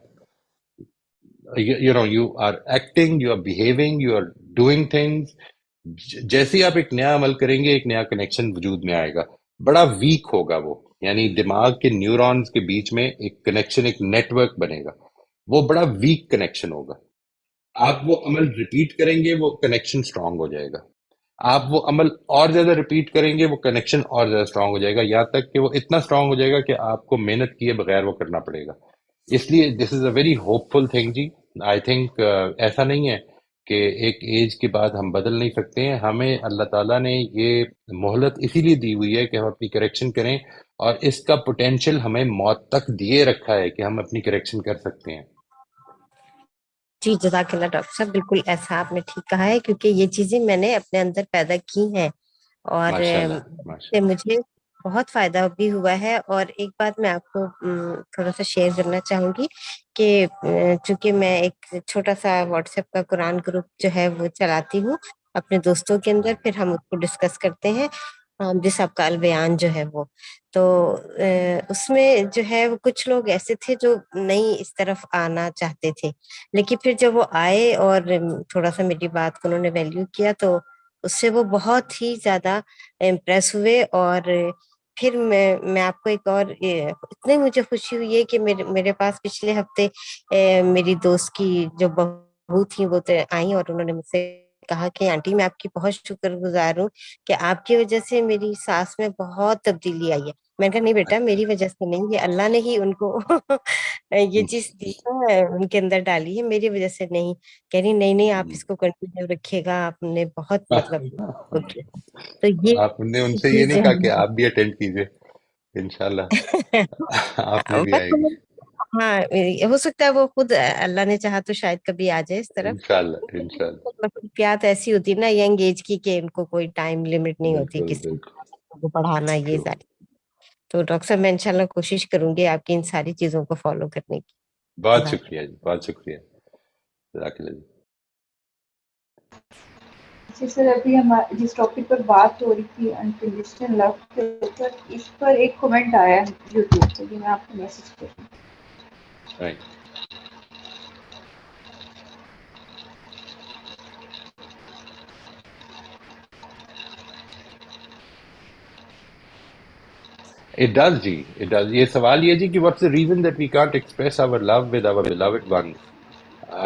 you are acting, you are behaving, you are doing things. جیسے ہی آپ ایک نیا عمل کریں گے ایک نیا کنیکشن وجود میں آئے گا. بڑا ویک ہوگا وہ، یعنی دماغ کے نیورونز کے بیچ میں ایک کنیکشن، ایک نیٹ ورک بنے گا، وہ بڑا ویک کنیکشن ہوگا. آپ وہ عمل ریپیٹ کریں گے وہ کنیکشن اسٹرانگ ہو جائے گا. آپ وہ عمل اور زیادہ ریپیٹ کریں گے وہ کنیکشن اور زیادہ اسٹرانگ ہو جائے گا، یہاں تک کہ وہ اتنا اسٹرانگ ہو جائے گا کہ آپ کو محنت کیے بغیر وہ کرنا پڑے گا. اس لیے this is a very hopeful thing جی. آئی تھنک ایسا نہیں ہے کہ ایک ایج کے بعد ہم بدل نہیں سکتے ہیں. ہمیں اللہ تعالیٰ نے یہ مہلت اسی لیے دی ہوئی ہے کہ ہم اپنی کریکشن کریں، اور اس کا پوٹینشیل ہمیں موت تک دیے رکھا ہے کہ ہم اپنی کریکشن کر سکتے ہیں. جی جزاک اللہ ڈاکٹر صاحب، بالکل ایسا آپ نے ٹھیک کہا ہے، کیونکہ یہ چیزیں میں نے اپنے اندر پیدا کی ہیں اور ماشاء اللہ، ماشاء سے مجھے بہت فائدہ بھی ہوا ہے. اور ایک بات میں آپ کو تھوڑا سا شیئر کرنا چاہوں گی کہ چونکہ میں ایک چھوٹا سا واٹس ایپ کا قرآن گروپ جو ہے وہ چلاتی ہوں اپنے دوستوں کے اندر، پھر ہم اس کو ڈسکس کرتے ہیں جس آپ کا البیان جو ہے وہ. تو اس میں جو ہے وہ کچھ لوگ ایسے تھے جو نہیں اس طرف آنا چاہتے تھے، لیکن پھر جب وہ آئے اور تھوڑا سا میری بات کو انہوں نے ویلیو کیا تو اس سے وہ بہت ہی زیادہ امپریس ہوئے. اور پھر میں آپ کو ایک اور اتنی مجھے خوشی ہوئی ہے کہ میرے پاس پچھلے ہفتے میری دوست کی جو بہو تھی وہ آئیں اور انہوں نے مجھ سے کہا کہ آنٹی میں آپ کی بہت شکر گزار ہوں کہ آپ کی وجہ سے میری ساس میں بہت تبدیلی آئی ہے. میں نے کہا نہیں بیٹا، میری وجہ سے نہیں، یہ اللہ نے ہی ان کو یہ چیز دی ہے، ان کے اندر ڈالی ہے، میری وجہ سے نہیں. کہہ رہی نہیں آپ اس کو کنٹینیو رکھیے گا، آپ نے بہت مطلب تو یہ آپ نے ان سے یہ نہیں کہا کہ آپ بھی اٹینڈ کیجئے؟ انشاءاللہ آپ میں بھی آئے گی. ہاں ہو سکتا ہے وہ خود اللہ نے چاہا تو شاید کبھی آ جائے اس طرف. انشاءاللہ انشاءاللہ. مصروفیات ایسی ہوتی نا ینگ ایج کی کہ ان کو کوئی ٹائم لمٹ نہیں ہوتی بالکل کسی بالکل. کو پڑھانا یہ True. ساری. تو ڈاکٹر صاحب میں انشاءاللہ کوشش کروں گی آپ کی ان ساری چیزوں کو فالو کرنے کی. بہت شکریہ جی، بہت شکریہ. جزاک اللہ جی. اچھا سر، ابھی ہم جس ٹاپک پر بات ہو رہی تھی انکنڈیشنل لو کے اوپر، اس پر ایک کمنٹ آیا ہے یوٹیوب سے، میں آپ کو میسج کروں. Right. It does G, it does. یہ سوال یہ جی کہ what's the reason that we can't express our love with our beloved ones?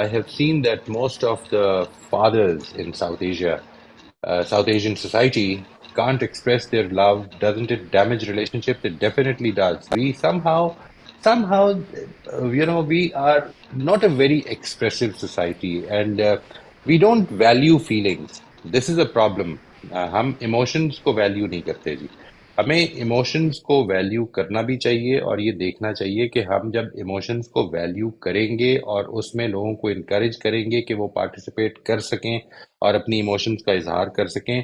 I have seen that most of the fathers in South Asia, South Asian society can't express their love. Doesn't it damage relationships? It definitely does. We somehow, we are not a very expressive society, and we don't value feelings. This is a problem. ہم emotions کو value نہیں کرتے جی. ہمیں emotions کو value کرنا بھی چاہیے اور یہ دیکھنا چاہیے کہ ہم جب ایموشنز کو ویلیو کریں گے اور اس میں لوگوں کو انکریج کریں گے کہ وہ پارٹیسپیٹ کر سکیں اور اپنی ایموشنز کا اظہار کر سکیں،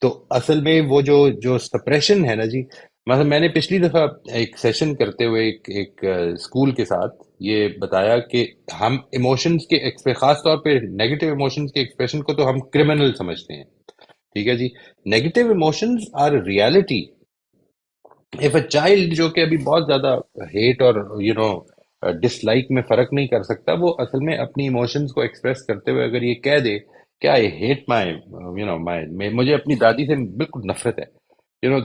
تو اصل میں وہ جو سپریشن ہے نا جی، مثلا میں نے پچھلی دفعہ ایک سیشن کرتے ہوئے ایک اسکول کے ساتھ یہ بتایا کہ ہم ایموشنز کے خاص طور پہ نیگیٹو ایموشنز کے ایکسپریشن کو تو ہم کرمنل سمجھتے ہیں، ٹھیک ہے جی. Negative emotions are reality. Of a child جو کہ ابھی بہت زیادہ ہیٹ اور ڈس لائک میں فرق نہیں کر سکتا، وہ اصل میں اپنی ایموشنز کو ایکسپریس کرتے ہوئے اگر یہ کہہ دے کہ آئی ہیٹ مائی مجھے اپنی دادی سے بالکل نفرت ہے،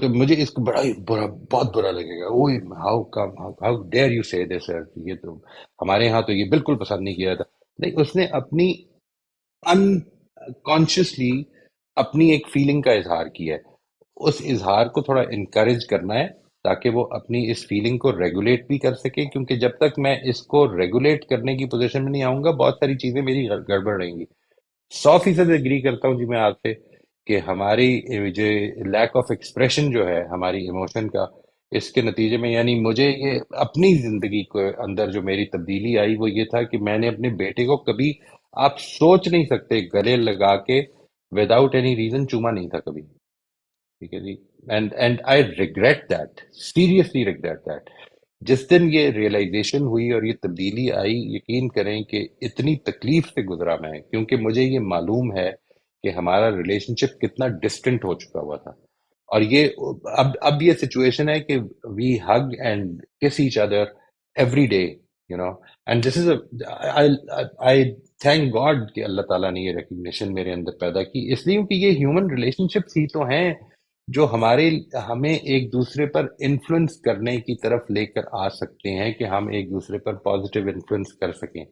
تو مجھے اس کو بڑا ہی برا، بہت برا لگے گا، اوہ ہاؤ ڈیئر یو سے دس، یہ تو ہمارے یہاں تو یہ بالکل پسند نہیں کیا تھا. نہیں، اس نے اپنی انکانشیسلی اپنی ایک فیلنگ کا اظہار کیا ہے. اس اظہار کو تھوڑا انکریج کرنا ہے تاکہ وہ اپنی اس فیلنگ کو ریگولیٹ بھی کر سکے، کیونکہ جب تک میں اس کو ریگولیٹ کرنے کی پوزیشن میں نہیں آؤں گا بہت ساری چیزیں میری گڑبڑ رہیں گی. 100% ایگری کرتا ہوں جی میں آپ سے کہ ہماری جو لیک آف ایکسپریشن جو ہے ہماری ایموشن کا، اس کے نتیجے میں یعنی مجھے یہ اپنی زندگی کے اندر جو میری تبدیلی آئی وہ یہ تھا کہ میں نے اپنے بیٹے کو کبھی، آپ سوچ نہیں سکتے، گلے لگا کے وداؤٹ اینی ریزن چوما نہیں تھا کبھی، ٹھیک ہے جی. And I regret that, seriously regret that. جس دن یہ ریئلائزیشن ہوئی اور یہ تبدیلی آئی، یقین کریں کہ اتنی تکلیف سے گزرا میں، کیونکہ مجھے یہ معلوم ہے کہ ہمارا ریلیشن شپ کتنا ڈسٹنٹ ہو چکا ہوا تھا. اور یہ اب یہ سچویشن ہے کہ وی ہگ اینڈ کس each other every day, and this is I thank God کہ اللہ تعالیٰ نے یہ ریکگنیشن میرے اندر پیدا کی، اس لیے کہ یہ ہیومن ریلیشن شپس ہی تو ہیں جو ہمیں ایک دوسرے پر انفلوئنس کرنے کی طرف لے کر آ سکتے ہیں کہ ہم ایک دوسرے پر پازیٹیو انفلوئنس کر سکیں.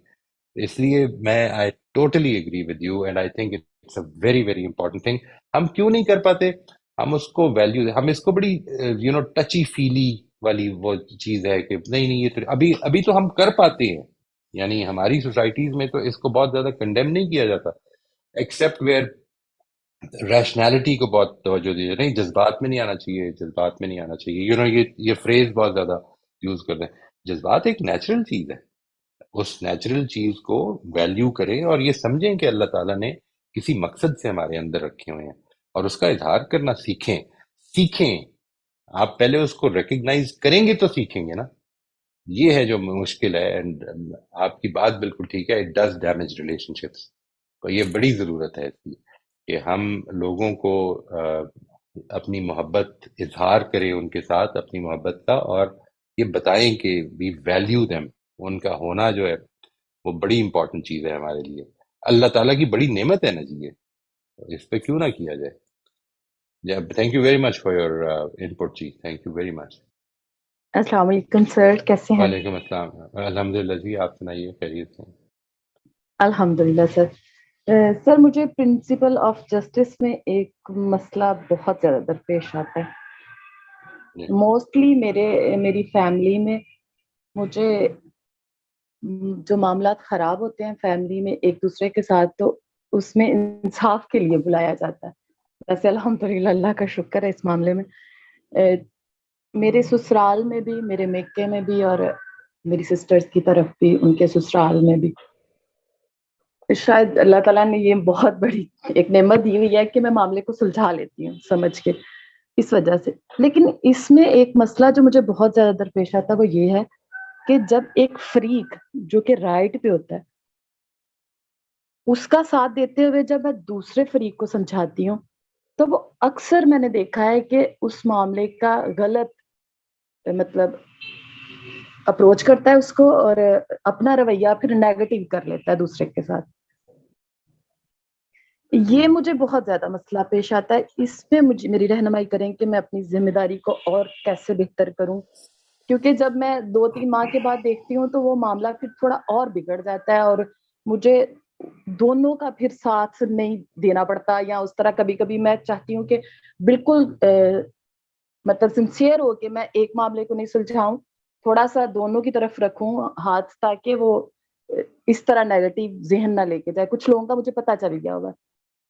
اس لیے میں I totally agree with you and I think it's a very very important thing. ہم کیوں نہیں کر پاتے؟ ہم اس کو ویلیو، ہم اس کو بڑی ٹچی فیلی والی وہ چیز ہے کہ نہیں یہ تو ابھی تو ہم کر پاتے ہیں. یعنی ہماری سوسائٹیز میں تو اس کو بہت زیادہ کنڈیم نہیں کیا جاتا، ایکسیپٹ ویئر ریشنالٹی کو بہت توجہ دی. نہیں، جذبات میں نہیں آنا چاہیے، جذبات میں نہیں آنا چاہیے. یہ فریز بہت زیادہ یوز کرتے ہیں. جذبات ایک نیچرل چیز ہے، اس نیچرل چیز کو ویلیو کریں اور یہ سمجھیں کہ اللہ تعالیٰ نے کسی مقصد سے ہمارے اندر رکھے ہوئے ہیں اور اس کا اظہار کرنا سیکھیں. آپ پہلے اس کو ریکگنائز کریں گے تو سیکھیں گے نا. یہ ہے جو مشکل ہے. اینڈ آپ کی بات بالکل ٹھیک ہے، it does damage relation ships. تو یہ بڑی ضرورت ہے اس کی کہ ہم لوگوں کو اپنی محبت اظہار کریں، ان کے ساتھ اپنی محبت کا، اور یہ بتائیں کہ وی ویلیو دیم. ان کا ہونا جو ہے وہ بڑی امپورٹنٹ چیز ہے ہمارے لیے. اللہ تعالیٰ کی بڑی نعمت ہے نا جی، یہ اس پہ کیوں نہ کیا جائے. Thank you very much for your input جی، تھینک یو ویری مچ. السلام علیکم سر، کیسے ہیں؟ وعلیکم السلام. الحمدللہ جی، آپ سنائیے، خیریت سے؟ الحمدللہ سر. سر مجھے پرنسپل آف جسٹس میں ایک مسئلہ بہت زیادہ درپیش آتا ہے. موسٹلی میری فیملی میں مجھے جو معاملات خراب ہوتے ہیں فیملی میں ایک دوسرے کے ساتھ، تو اس میں انصاف کے لیے بلایا جاتا ہے. ویسے الحمدللہ اللہ کا شکر ہے اس معاملے میں. میرے سسرال میں بھی، میرے میکے میں بھی، اور میری سسٹرز کی طرف بھی ان کے سسرال میں بھی، شاید اللہ تعالیٰ نے یہ بہت بڑی ایک نعمت دی ہوئی ہے کہ میں معاملے کو سلجھا لیتی ہوں سمجھ کے، اس وجہ سے. لیکن اس میں ایک مسئلہ جو مجھے بہت زیادہ درپیش آتا ہے وہ یہ ہے کہ جب ایک فریق جو کہ رائٹ پہ ہوتا ہے اس کا ساتھ دیتے ہوئے جب میں دوسرے فریق کو سمجھاتی ہوں تو وہ اکثر میں نے دیکھا ہے کہ اس معاملے کا غلط مطلب اپروچ کرتا ہے اس کو، اور اپنا رویہ پھر نیگیٹو کر لیتا ہے دوسرے کے ساتھ. یہ مجھے بہت زیادہ مسئلہ پیش آتا ہے. اس میں مجھے میری رہنمائی کریں کہ میں اپنی ذمہ داری کو اور کیسے بہتر کروں، کیونکہ جب میں 2-3 ماہ کے بعد دیکھتی ہوں تو وہ معاملہ پھر تھوڑا اور بگڑ جاتا ہے اور مجھے دونوں کا پھر ساتھ نہیں دینا پڑتا. یا اس طرح کبھی کبھی میں چاہتی ہوں کہ بالکل مطلب سنسیئر ہو کہ میں ایک معاملے کو نہیں سلجھاؤں، تھوڑا سا دونوں کی طرف رکھوں ہاتھ تاکہ وہ اس طرح نیگیٹو ذہن نہ لے کے جائے. کچھ لوگوں کا مجھے پتا چل گیا ہوگا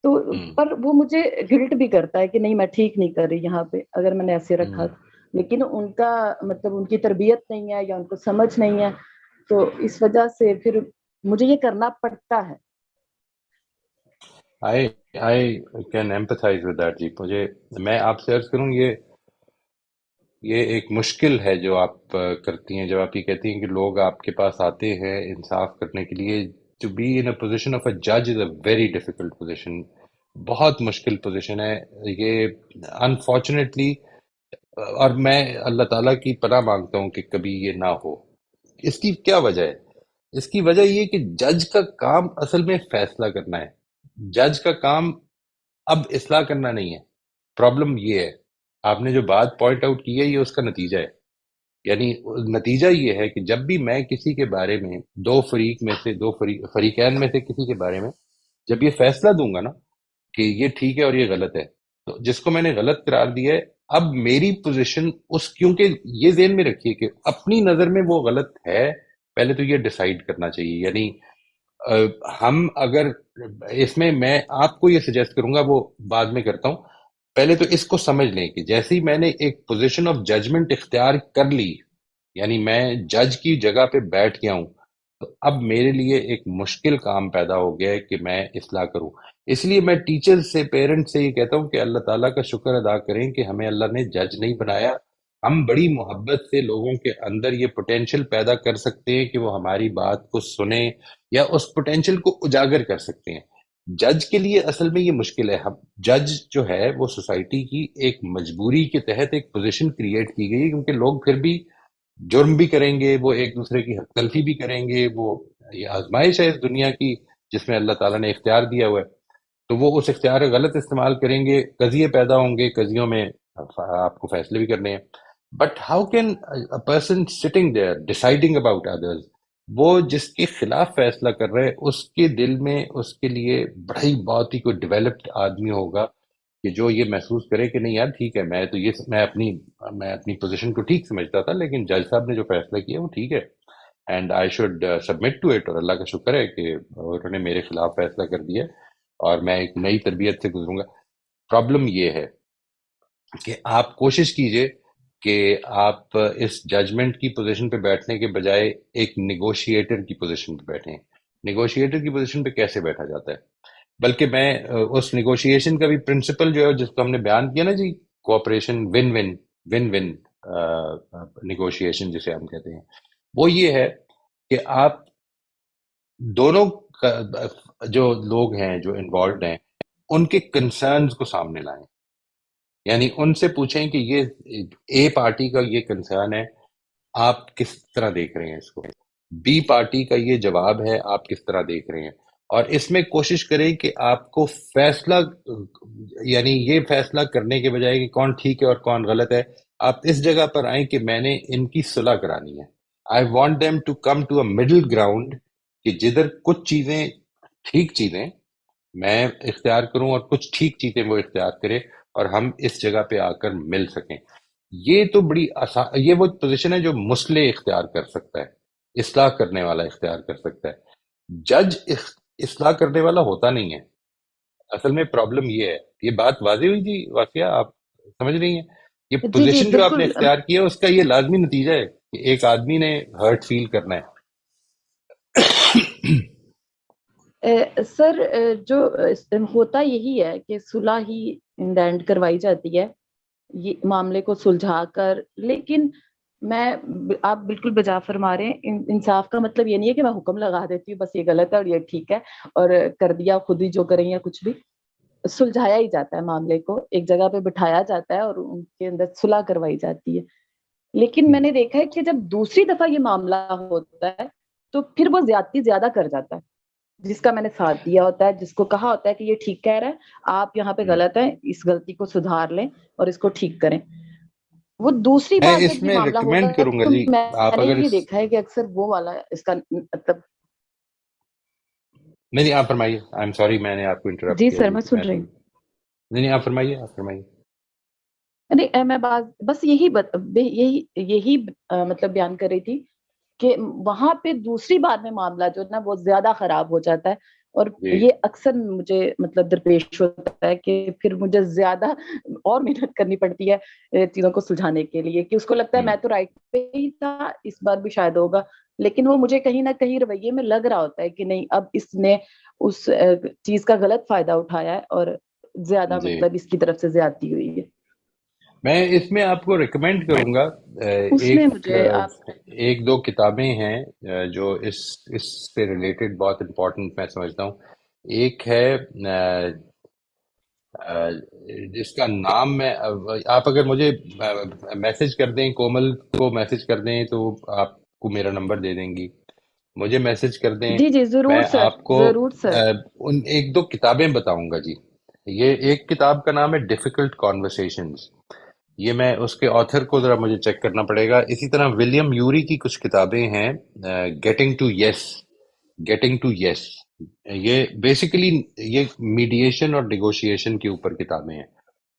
تو پر وہ مجھے گلٹ بھی کرتا ہے کہ نہیں میں ٹھیک نہیں کر رہی یہاں پہ اگر میں نے ایسے رکھا، لیکن ان کا مطلب ان کی تربیت نہیں ہے یا ان کو سمجھ نہیں ہے، تو اس وجہ سے پھر مجھے یہ کرنا پڑتا ہے. I can empathize with that جی. میں آپ سے عرض کروں، یہ ایک مشکل ہے جو آپ کرتی ہیں جب آپ یہ کہتی ہیں کہ لوگ آپ کے پاس آتے ہیں انصاف کرنے کے لیے. To be in a position of a جج is a very difficult position, بہت مشکل پوزیشن ہے یہ انفارچونیٹلی. اور میں اللہ تعالیٰ کی پناہ مانگتا ہوں کہ کبھی یہ نہ ہو. اس کی کیا وجہ ہے؟ اس کی وجہ یہ کہ جج کا کام اصل میں فیصلہ کرنا ہے. جج کا کام اب اصلاح کرنا نہیں ہے. پرابلم یہ ہے، آپ نے جو بات پوائنٹ آؤٹ کی ہے یہ اس کا نتیجہ ہے. یعنی نتیجہ یہ ہے کہ جب بھی میں کسی کے بارے میں دو فریقین میں سے کسی کے بارے میں جب یہ فیصلہ دوں گا نا کہ یہ ٹھیک ہے اور یہ غلط ہے، تو جس کو میں نے غلط قرار دیا ہے، اب میری پوزیشن کیونکہ یہ ذہن میں رکھیے کہ اپنی نظر میں وہ غلط ہے، پہلے تو یہ ڈیسائیڈ کرنا چاہیے. یعنی ہم اگر اس میں آپ کو یہ سجیسٹ کروں گا، وہ بعد میں کرتا ہوں، پہلے تو اس کو سمجھ لیں کہ جیسے ہی میں نے ایک پوزیشن آف ججمنٹ اختیار کر لی، یعنی میں جج کی جگہ پہ بیٹھ گیا ہوں، تو اب میرے لیے ایک مشکل کام پیدا ہو گیا ہے کہ میں اصلاح کروں. اس لیے میں ٹیچر سے، پیرنٹ سے یہ کہتا ہوں کہ اللہ تعالیٰ کا شکر ادا کریں کہ ہمیں اللہ نے جج نہیں بنایا. ہم بڑی محبت سے لوگوں کے اندر یہ پوٹینشل پیدا کر سکتے ہیں کہ وہ ہماری بات کو سنیں یا اس پوٹینشل کو اجاگر کر سکتے ہیں. جج کے لیے اصل میں یہ مشکل ہے. جج جو ہے وہ سوسائٹی کی ایک مجبوری کے تحت ایک پوزیشن کریٹ کی گئی، کیونکہ لوگ پھر بھی جرم بھی کریں گے، وہ ایک دوسرے کی حق تلفی بھی کریں گے. وہ یہ آزمائش ہے اس دنیا کی جس میں اللہ تعالیٰ نے اختیار دیا ہوا ہے، تو وہ اس اختیار کا غلط استعمال کریں گے. قضیے پیدا ہوں گے، قضیوں میں آپ کو فیصلے بھی کرنے ہیں. But how can a person sitting there deciding about others, وہ جس کے خلاف فیصلہ کر رہے، اس کے دل میں اس کے لیے بہت ہی کوئی ڈیولپڈ آدمی ہوگا کہ جو یہ محسوس کرے کہ نہیں یار ٹھیک ہے، میں اپنی پوزیشن کو ٹھیک سمجھتا تھا، لیکن جج صاحب نے جو فیصلہ کیا وہ ٹھیک ہے، and I should submit to it. اور اللہ کا شکر ہے کہ انہوں نے میرے خلاف فیصلہ کر دیا اور میں ایک نئی تربیت سے گزروں گا. پرابلم یہ ہے کہ آپ کوشش کیجئے کہ آپ اس ججمنٹ کی پوزیشن پہ بیٹھنے کے بجائے ایک نیگوشیٹر کی پوزیشن پہ بیٹھیں. نیگوشیٹر کی پوزیشن پہ کیسے بیٹھا جاتا ہے؟ بلکہ میں اس نیگوشیشن کا بھی پرنسپل جو ہے جس کو ہم نے بیان کیا نا جی، کوآپریشن، ون ون نیگوشیشن جسے ہم کہتے ہیں، وہ یہ ہے کہ آپ دونوں جو لوگ ہیں جو انوالوڈ ہیں ان کے کنسرنز کو سامنے لائیں. یعنی ان سے پوچھیں کہ یہ اے پارٹی کا یہ کنسرن ہے، آپ کس طرح دیکھ رہے ہیں اس کو، بی پارٹی کا یہ جواب ہے، آپ کس طرح دیکھ رہے ہیں. اور اس میں کوشش کریں کہ آپ کو فیصلہ، یعنی یہ فیصلہ کرنے کے بجائے کہ کون ٹھیک ہے اور کون غلط ہے، آپ اس جگہ پر آئیں کہ میں نے ان کی صلح کرانی ہے. I want them to come to a middle ground کہ جدھر کچھ چیزیں ٹھیک چیزیں میں اختیار کروں اور کچھ ٹھیک چیزیں وہ اختیار کرے اور ہم اس جگہ پہ آ کر مل سکیں. یہ تو بڑی آسان، یہ وہ پوزیشن ہے جو مصلح اختیار کر سکتا ہے، اصلاح کرنے والا اختیار کر سکتا ہے. جج اصلاح کرنے والا ہوتا نہیں ہے. اصل میں پرابلم یہ ہے، یہ بات واضح ہوئی جی واقعہ، آپ سمجھ رہی ہیں؟ یہ جی پوزیشن جو آپ نے بالکل. اختیار کی ہے اس کا یہ لازمی نتیجہ ہے کہ ایک آدمی نے ہرٹ فیل کرنا ہے. سر جو ہوتا یہی ہے کہ صلح ہی ان دا اینڈ کروائی جاتی ہے، یہ معاملے کو سلجھا کر. لیکن آپ بالکل بجا فرما رہے ہیں، انصاف کا مطلب یہ نہیں ہے کہ میں حکم لگا دیتی ہوں بس یہ غلط ہے اور یہ ٹھیک ہے اور کر دیا خود ہی جو کریں یا کچھ بھی. سلجھایا ہی جاتا ہے، معاملے کو ایک جگہ پہ بٹھایا جاتا ہے اور ان کے اندر صلح کروائی جاتی ہے. لیکن میں نے دیکھا ہے کہ جب دوسری دفعہ یہ معاملہ ہوتا ہے تو پھر وہ زیادتی زیادہ کر جاتا ہے. جس کا میں نے ساتھ دیا ہوتا ہے، جس کو کہا ہوتا ہے کہ یہ ٹھیک کہہ رہا ہے، آپ یہاں پہ غلط ہیں، اس غلطی کو سدھار لیں اور اس کو ٹھیک کریں، وہ دوسری میں بار اس جب یہ میں معاملہ ہوتا ریکمینڈ ہے کروں گا تو جی، میں آپ نے اگر یہ دیکھا ہے کہ اکثر وہ والا اس کا مطلب. نہیں آپ فرمائیے، آئی ایم سوری میں نے آپ کو انٹرپٹ جی کیا سر جی. میں سن رہی ہوں. نہیں آپ فرمائیے. نہیں میں بس یہی مطلب بیان کر رہی تھی کہ وہاں پہ دوسری بار میں معاملہ جو ہے نا وہ زیادہ خراب ہو جاتا ہے اور یہ اکثر مجھے مطلب درپیش ہوتا ہے کہ پھر مجھے زیادہ اور محنت کرنی پڑتی ہے چیزوں کو سلجھانے کے لیے، کہ اس کو لگتا ہے میں تو رائٹ پہ ہی تھا، اس بار بھی شاید ہوگا، لیکن وہ مجھے کہیں نہ کہیں رویے میں لگ رہا ہوتا ہے کہ نہیں، اب اس نے اس چیز کا غلط فائدہ اٹھایا ہے اور زیادہ مطلب اس کی طرف سے زیادتی ہوئی ہے۔ میں اس میں آپ کو ریکمینڈ کروں گا ایک دو کتابیں ہیں جو اس سے ریلیٹڈ بہت امپورٹنٹ میں سمجھتا ہوں۔ ایک ہے جس کا نام میں، آپ اگر مجھے میسج کر دیں، کومل کو میسج کر دیں تو آپ کو میرا نمبر دے دیں گی، مجھے میسج کر دیں، جی ضرور میں سر، آپ کو ضرور سر ان ایک دو کتابیں بتاؤں گا جی۔ یہ ایک کتاب کا نام ہے ڈیفیکلٹ کانورسیشنز، یہ میں اس کے آتھر کو ذرا مجھے چیک کرنا پڑے گا۔ اسی طرح ولیم یوری کی کچھ کتابیں ہیں، گیٹنگ ٹو یس، یہ بیسیکلی یہ میڈیشن اور نیگوشیشن کے اوپر کتابیں ہیں،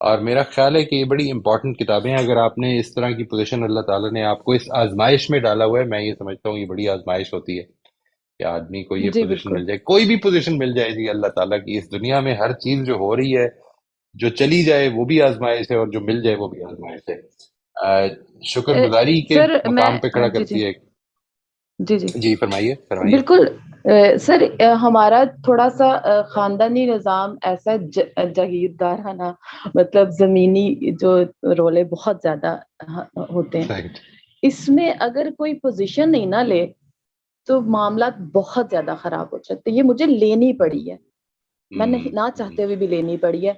اور میرا خیال ہے کہ یہ بڑی امپورٹنٹ کتابیں ہیں۔ اگر آپ نے اس طرح کی پوزیشن، اللہ تعالیٰ نے آپ کو اس آزمائش میں ڈالا ہوا ہے، میں یہ سمجھتا ہوں یہ بڑی آزمائش ہوتی ہے کہ آدمی کو یہ پوزیشن مل جائے، کوئی بھی پوزیشن مل جائے جی، اللہ تعالیٰ کی اس دنیا میں ہر چیز جو ہو رہی ہے، جو چلی جائے وہ بھی آزمائش ہے، اور جو مل جائے وہ بھی آزمائش ہے۔ شکر گزاری کے مقام پہ کھڑا کرتی ہے۔ جی فرمائیے۔ بالکل سر، ہمارا تھوڑا سا خاندانی نظام ایسا جاگیردارانہ، مطلب زمینی جو رولے بہت زیادہ ہوتے ہیں، اس میں اگر کوئی پوزیشن نہیں نہ لے تو معاملات بہت زیادہ خراب ہو جاتے۔ یہ مجھے لینی پڑی ہے، میں نہیں نہ چاہتے ہوئے بھی لینی پڑی ہے،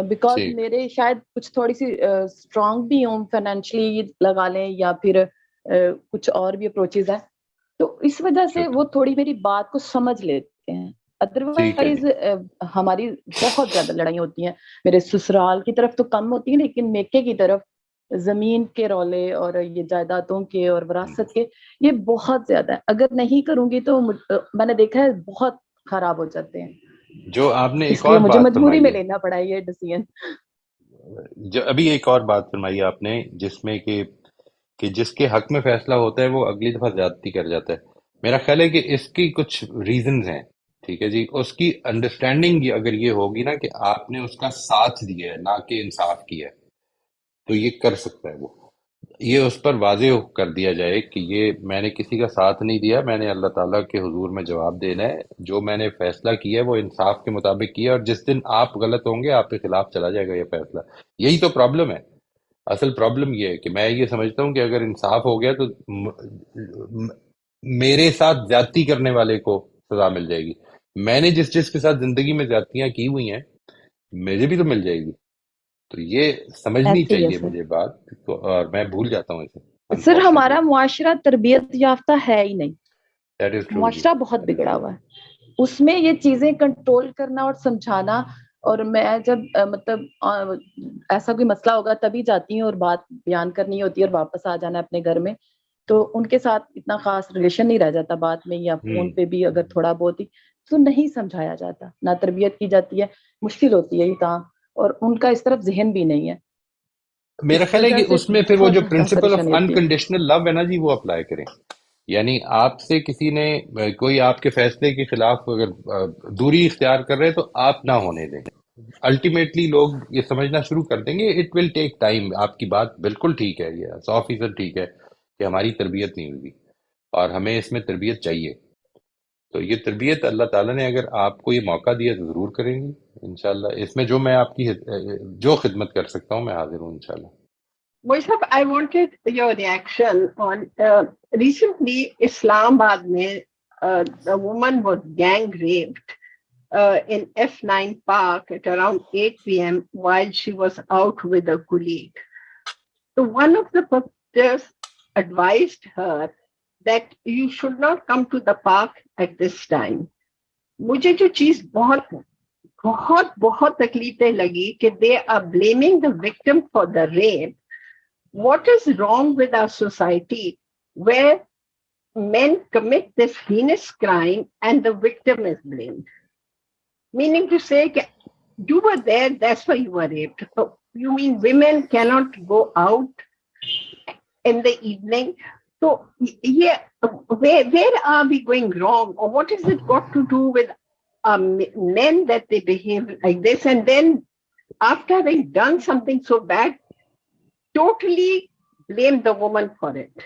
بیکاز میرے شاید کچھ تھوڑی سی اسٹرانگ بھی ہوں فائنینشلی لگا لیں، یا پھر کچھ اور بھی اپروچز ہیں، تو اس وجہ سے وہ تھوڑی میری بات کو سمجھ لیتے ہیں۔ ادروائز ہماری بہت زیادہ لڑائیاں ہوتی ہیں، میرے سسرال کی طرف تو کم ہوتی ہیں، لیکن میکے کی طرف زمین کے رولے اور یہ جائیدادوں کے اور وراثت کے یہ بہت زیادہ ہے۔ اگر نہیں کروں گی تو میں نے دیکھا ہے بہت خراب ہو جاتے ہیں۔ جو آپ نے اس لیے مجھے مجبوری میں لینا پڑا یہ ڈیسیژن۔ جو ابھی ایک اور بات فرمائی آپ نے، جس میں کہ جس کے حق میں فیصلہ ہوتا ہے وہ اگلی دفعہ زیادتی کر جاتا ہے۔ میرا خیال ہے کہ اس کی کچھ ریزنز ہیں، ٹھیک ہے جی۔ اس کی انڈرسٹینڈنگ اگر یہ ہوگی نا کہ آپ نے اس کا ساتھ دیا ہے نہ کہ انصاف کیا ہے، تو یہ کر سکتا ہے۔ وہ یہ اس پر واضح کر دیا جائے کہ یہ میں نے کسی کا ساتھ نہیں دیا، میں نے اللہ تعالیٰ کے حضور میں جواب دینا ہے، جو میں نے فیصلہ کیا ہے وہ انصاف کے مطابق کیا ہے، اور جس دن آپ غلط ہوں گے آپ کے خلاف چلا جائے گا یہ فیصلہ۔ یہی تو پرابلم ہے، اصل پرابلم یہ ہے کہ میں یہ سمجھتا ہوں کہ اگر انصاف ہو گیا تو میرے ساتھ زیادتی کرنے والے کو سزا مل جائے گی، میں نے جس کے ساتھ زندگی میں زیادتیاں کی ہوئی ہیں مجھے بھی تو مل جائے گی۔ تو یہ سمجھنی چاہیے مجھے بات، اور میں بھول جاتا ہوں اسے۔ سر ہمارا معاشرہ تربیت یافتہ ہے ہی نہیں، معاشرہ بہت بگڑا ہوا ہے، اس میں یہ چیزیں کنٹرول کرنا اور سمجھانا۔ اور میں جب مطلب ایسا کوئی مسئلہ ہوگا تبھی جاتی ہوں اور بات بیان کرنی ہوتی ہے اور واپس آ جانا اپنے گھر میں، تو ان کے ساتھ اتنا خاص ریلیشن نہیں رہ جاتا بات میں، یا فون پہ بھی اگر تھوڑا بہت ہی تو نہیں سمجھایا جاتا، نہ تربیت کی جاتی ہے، مشکل ہوتی ہے یہ کام، اور ان کا اس طرف ذہن بھی نہیں ہے۔ میرا خیال ہے کہ اس میں پھر وہ جو پرنسپل آف انکنڈیشنل لو ہے نا جی، وہ اپلائی کریں۔ یعنی آپ سے کسی نے کوئی آپ کے فیصلے کے خلاف اگر دوری اختیار کر رہے تو آپ نہ ہونے دیں۔ الٹیمیٹلی لوگ یہ سمجھنا شروع کر دیں گے، اٹ ول ٹیک ٹائم۔ آپ کی بات بالکل ٹھیک ہے، یہ 100% ٹھیک ہے کہ ہماری تربیت نہیں ہوئی اور ہمیں اس میں تربیت چاہیے۔ تو یہ تربیت اللہ تعالیٰ نے اگر آپ کو یہ موقع دیا تو ضرور کریں گی انشاءاللہ۔ اس میں جو میں آپ کی جو خدمت کر سکتا ہوں میں حاضر ہوں انشاءاللہ۔ Moisab, I wanted your reaction on recently Islamabad mein a woman was gang raped in F9 Park at around 8 p.m. while she was out with a colleague. So one of the pastors advised her that you should not come to the park at this time. مجھے جو چیز بہت بہت بہت تکلیفیں لگی کہ they are blaming the victim for the rape. What is wrong with our society where men commit this heinous crime and the victim is blamed? Meaning to say, you were there, that's why you were raped. So you mean women cannot go out in the evening? So yeah, where are we going wrong? Or what has it got to do with men that they behave like this, and then after having done something so bad, totally blame the woman for it.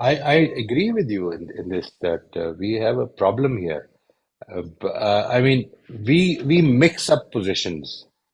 I agree with you in this that we have a problem here. I mean we mix up positions.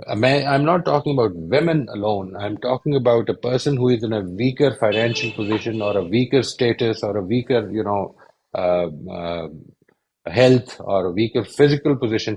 I'm not talking about women alone. I'm talking about a person who is in a weaker financial position or a weaker status or a weaker, health or a weaker physical position.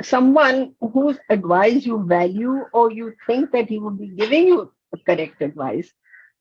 someone whose advice you value or you think that he would be giving you correct advice.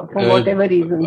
for whatever reason.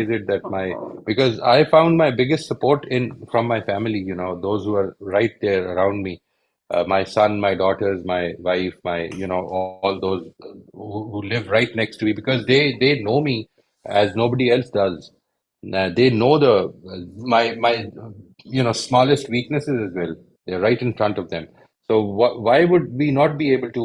is it that my, because I found my biggest support from my family, you know, those who are right there around me, my son, my daughters, my wife, my, you know, all those who live right next to me, because they know me as nobody else does. They know my you know, smallest weaknesses as well. They're right in front of them. So why would we not be able to,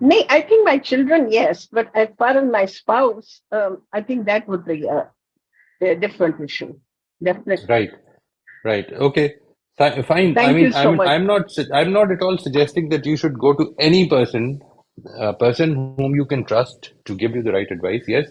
No, I think my children, yes, but as far as my spouse, I think that would be a different issue. Definitely. Right. Okay. Fine. Thank you so much. I'm not at all suggesting that you should go to any person, a person whom you can trust to give you the right advice. Yes,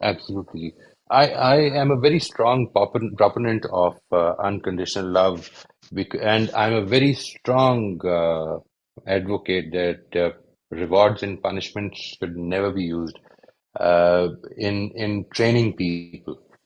Absolutely. I am a very strong proponent of unconditional love, and I'm a very strong advocate that rewards and punishments should never be used in training people.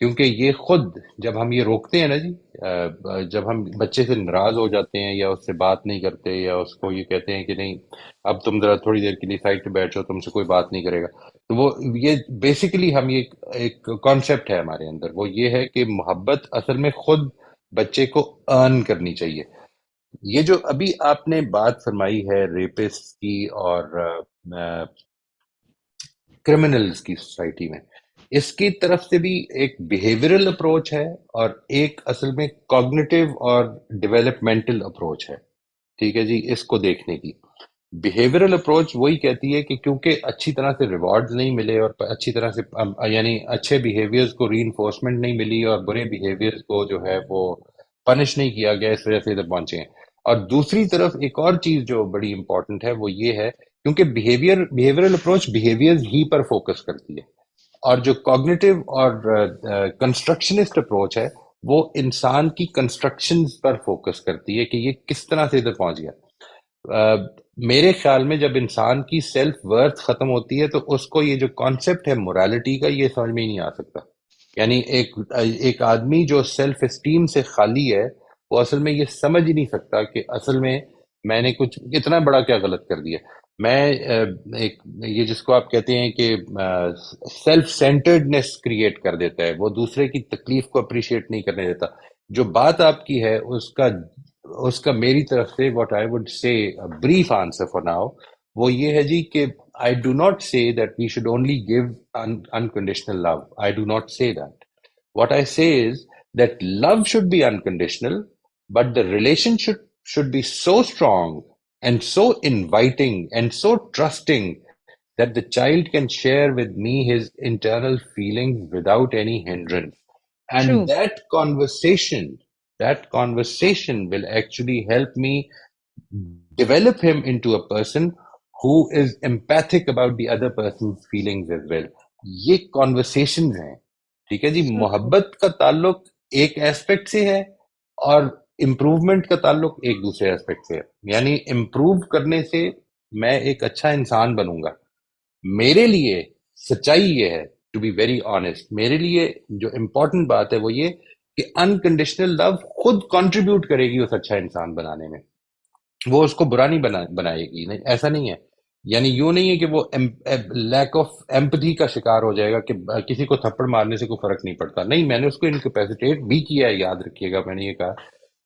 کیونکہ یہ خود جب ہم یہ روکتے ہیں نا جی، جب ہم بچے سے ناراض ہو جاتے ہیں یا اس سے بات نہیں کرتے یا اس کو یہ کہتے ہیں کہ نہیں اب تم ذرا تھوڑی دیر کے لیے سائڈ پہ بیٹھ جاؤ، تم سے کوئی بات نہیں کرے گا، تو وہ یہ بیسیکلی ہم یہ ایک کانسیپٹ ہے ہمارے اندر، وہ یہ ہے کہ محبت اصل میں خود بچے کو ارن کرنی چاہیے۔ یہ جو ابھی آپ نے بات فرمائی ہے ریپسٹ کی اور کرمنلز کی سوسائٹی میں، اس کی طرف سے بھی ایک بیہیورل اپروچ ہے اور ایک اصل میں کوگنیٹو اور ڈیولپمنٹل اپروچ ہے، ٹھیک ہے جی، اس کو دیکھنے کی۔ بیہیورل اپروچ وہی کہتی ہے کہ کیونکہ اچھی طرح سے ریوارڈز نہیں ملے اور اچھی طرح سے یعنی اچھے بیہیویئرز کو ری انفورسمنٹ نہیں ملی اور برے بیہیویئرز کو جو ہے وہ پنش نہیں کیا گیا، اس وجہ سے ادھر پہنچے ہیں۔ اور دوسری طرف ایک اور چیز جو بڑی امپورٹنٹ ہے وہ یہ ہے کیونکہ بیہیورل اپروچ بیہیویئرز ہی پر فوکس کرتی ہے، اور جو کوگنیٹو اور کنسٹرکشنسٹ اپروچ ہے وہ انسان کی کنسٹرکشنز پر فوکس کرتی ہے کہ یہ کس طرح سے ادھر پہنچ گیا۔ میرے خیال میں جب انسان کی سیلف ورتھ ختم ہوتی ہے تو اس کو یہ جو کانسیپٹ ہے مورالٹی کا یہ سمجھ میں ہی نہیں آ سکتا۔ یعنی ایک آدمی جو سیلف اسٹیم سے خالی ہے وہ اصل میں یہ سمجھ ہی نہیں سکتا کہ اصل میں نے کچھ اتنا بڑا کیا غلط کر دیا۔ میں ایک یہ جس کو آپ کہتے ہیں کہ سیلف سینٹرڈنس کریٹ کر دیتا ہے، وہ دوسرے کی تکلیف کو اپریشیٹ نہیں کرنے دیتا۔ جو بات آپ کی ہے اس کا میری طرف سے what I would say brief answer for now وہ یہ ہے جی کہ I do not say that we should only give unconditional love. I do not say that. What I say is that love should be unconditional, but the relationship should be so strong and so inviting and so trusting that the child can share with me his internal feelings without any hindrance. And True. that conversation will actually help me develop him into a person who is empathic about the other person's feelings as well. یہ conversations ہیں، ٹھیک ہے جی۔ So true. محبت کا تعلق ایک aspect سے ہے اور امپروومنٹ کا تعلق ایک دوسرے ایسپیکٹ سے ہے۔ یعنی امپروو کرنے سے میں ایک اچھا انسان بنوں گا۔ میرے لیے سچائی یہ ہے، ٹو بی ویری آنےسٹ، میرے لیے جو امپورٹنٹ بات ہے وہ یہ کہ انکنڈیشنل لو خود کنٹریبیوٹ کرے گی اس اچھا انسان بنانے میں، وہ اس کو برا نہیں بنائے گی۔ نہیں، ایسا نہیں ہے، یعنی یوں نہیں ہے کہ وہ لیک آف ایمپتھی کا شکار ہو جائے گا کہ کسی کو تھپڑ مارنے سے کوئی فرق نہیں پڑتا۔ نہیں، میں نے اس کو انکیپیسیٹیٹ بھی کیا ہے، یاد رکھیے گا میں نے یہ کہا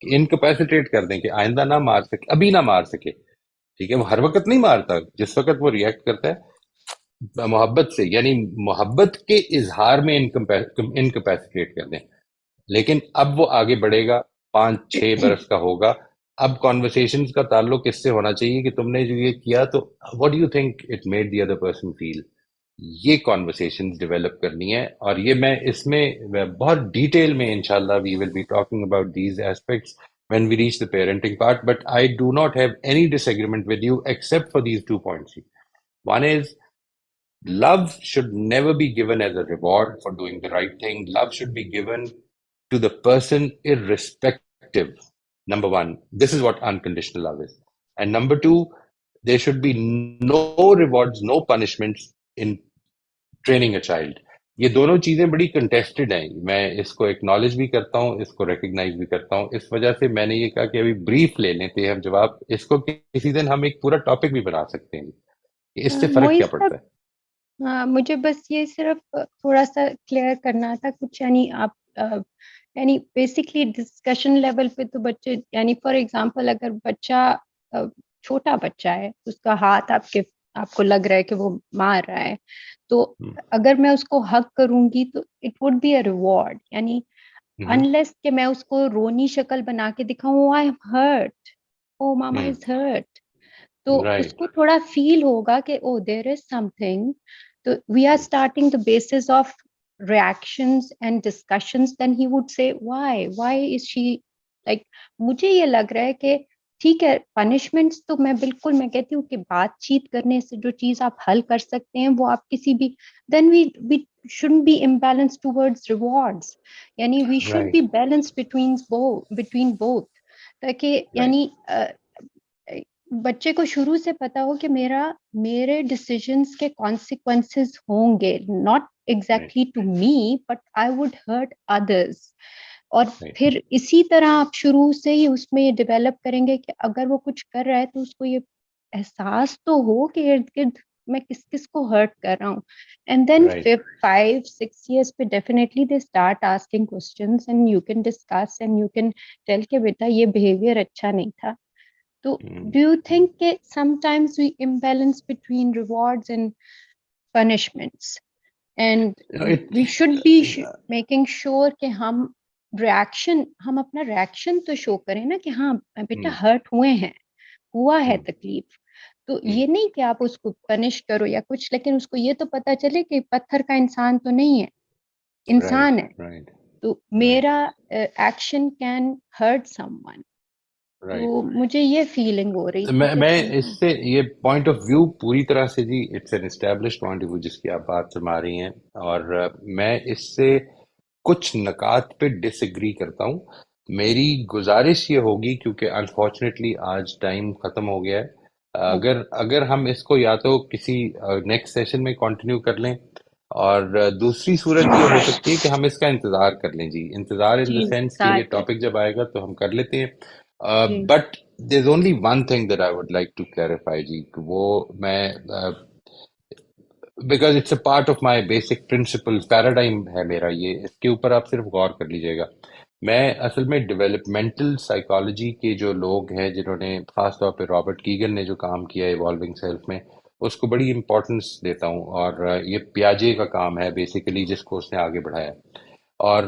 کہ انکیپیسیٹیٹ کر دیں کہ آئندہ نہ مار سکے، ابھی نہ مار سکے، ٹھیک ہے۔ وہ ہر وقت نہیں مارتا، جس وقت وہ ریئیکٹ کرتا ہے محبت سے، یعنی محبت کے اظہار میں انکیپیسیٹیٹ کر دیں۔ لیکن اب وہ آگے بڑھے گا، 5-6 برس کا ہوگا، اب کانورسیشنز کا تعلق اس سے ہونا چاہیے کہ تم نے جو یہ کیا تو what do you think it made the other person feel، یہ کانورسیشنز ڈیولپ کرنی ہے۔ اور یہ میں اس میں بہت ڈیٹیل میں انشاءاللہ we will be talking about these aspects when we reach the parenting part, but I do not have any disagreement with you except for these 2 points. One is love should never be given as a reward for doing the right thing. Love should be given to the person irrespective. Number one, this is what unconditional love is. And number two, there should be no rewards, no punishments in training a child. یہ دونوں چیزیں بڑی contested ہیں، میں اس کو acknowledge بھی کرتا ہوں، اس کو ریکگنائز بھی کرتا ہوں۔ اس وجہ سے میں نے یہ کہا کہ ابھی بریف لے لیتے ہیں ہم جواب، اس کو کسی دن ہم ایک پورا ٹاپک بھی بنا سکتے ہیں کہ اس سے فرق کیا پڑتا ہے۔ مجھے بس یہ صرف تھوڑا سا کلیئر کرنا تھا کچھ، یعنی آپ یعنی بیسکلی ڈسکشن لیول پہ تو بچے، یعنی فار ایگزامپل اگر بچہ چھوٹا بچہ ہے، اس کا ہاتھ آپ کو لگ رہا ہے کہ وہ مار رہا ہے، تو اگر میں اس کو حق کروں گی تو it would be a reward, یعنی انلیس کہ میں اس کو رونی شکل بنا کے دکھاؤں I am hurt, oh mama is hurt, تو اس کو تھوڑا فیل ہوگا کہ او دیر از سم تھنگ، تو we are starting the basis of reactions and discussions, then he would say why is she like، مجھے یہ لگ رہا ہے کہ ٹھیک ہے پنشمنٹس تو میں بالکل میں کہتی ہوں کہ بات چیت کرنے سے جو چیز آپ حل کر سکتے ہیں وہ آپ کسی بھی then we shouldn't be imbalanced towards rewards، یعنی we should be balanced between both تاکہ یعنی بچے کو شروع سے پتا ہو کہ میرے ڈیسیجنس کے کانسیکوینسز ہوں گے، not exactly to me, but I would hurt others. اور Right. پھر اسی طرح آپ شروع سے ہی اس میں یہ ڈیولپ کریں گے کہ اگر وہ کچھ کر رہا ہے تو اس کو یہ احساس تو ہو کہ ارد گرد میں کس کس کو ہرٹ کر رہا ہوں. And then Right. 5-6 years پہ definitely they start asking questions and you can discuss and you can tell کہ بیٹا یہ بہیویئر اچھا نہیں تھا. تو ڈو یو تھنک کہ sometimes we imbalance between rewards and punishments and we should be making sure کہ ہم اپنا ریئیکشن تو شو کریں نا کہ ہاں بیٹا ہرٹ ہوئے ہیں, ہوا ہے تکلیف. تو یہ نہیں کہ آپ اس کو پنش کرو یا کچھ, لیکن اس کو یہ تو پتا چلے کہ پتھر کا انسان تو نہیں ہے, انسان ہے. Right. تو میرا action can hurt some one. تو مجھے یہ فیلنگ ہو رہی تھی. میں اس سے یہ پوائنٹ آف ویو پوری طرح سے جی it's an established point of view جس کی آپ بات فرما رہی ہیں, اور میں اس سے کچھ نکات پہ ڈس ایگری کرتا ہوں. میری گزارش یہ ہوگی, کیونکہ انفارچونیٹلی آج ٹائم ختم ہو گیا ہے, اگر ہم اس کو یا تو کسی نیکسٹ سیشن میں کنٹینیو کر لیں, اور دوسری صورت یہ ہو سکتی ہے کہ ہم اس کا انتظار کر لیں. جی انتظار ان دا سینس کہ یہ ٹاپک جب آئے گا تو ہم کر لیتے ہیں. But there is only one thing that I would like to clarify جی, وہ میں because it's a part of my basic principle paradigm ہے میرا, یہ اس کے اوپر آپ صرف غور کر لیجیے گا. میں اصل میں ڈیولپمنٹل سائیکالوجی کے جو لوگ ہیں جنہوں نے خاص طور پہ رابرٹ کیگن نے جو کام کیا ہے ایوالونگ سیلف میں, اس کو بڑی امپورٹنس دیتا ہوں. اور یہ پیاجے کا کام ہے بیسیکلی جس کو اس نے آگے بڑھایا. اور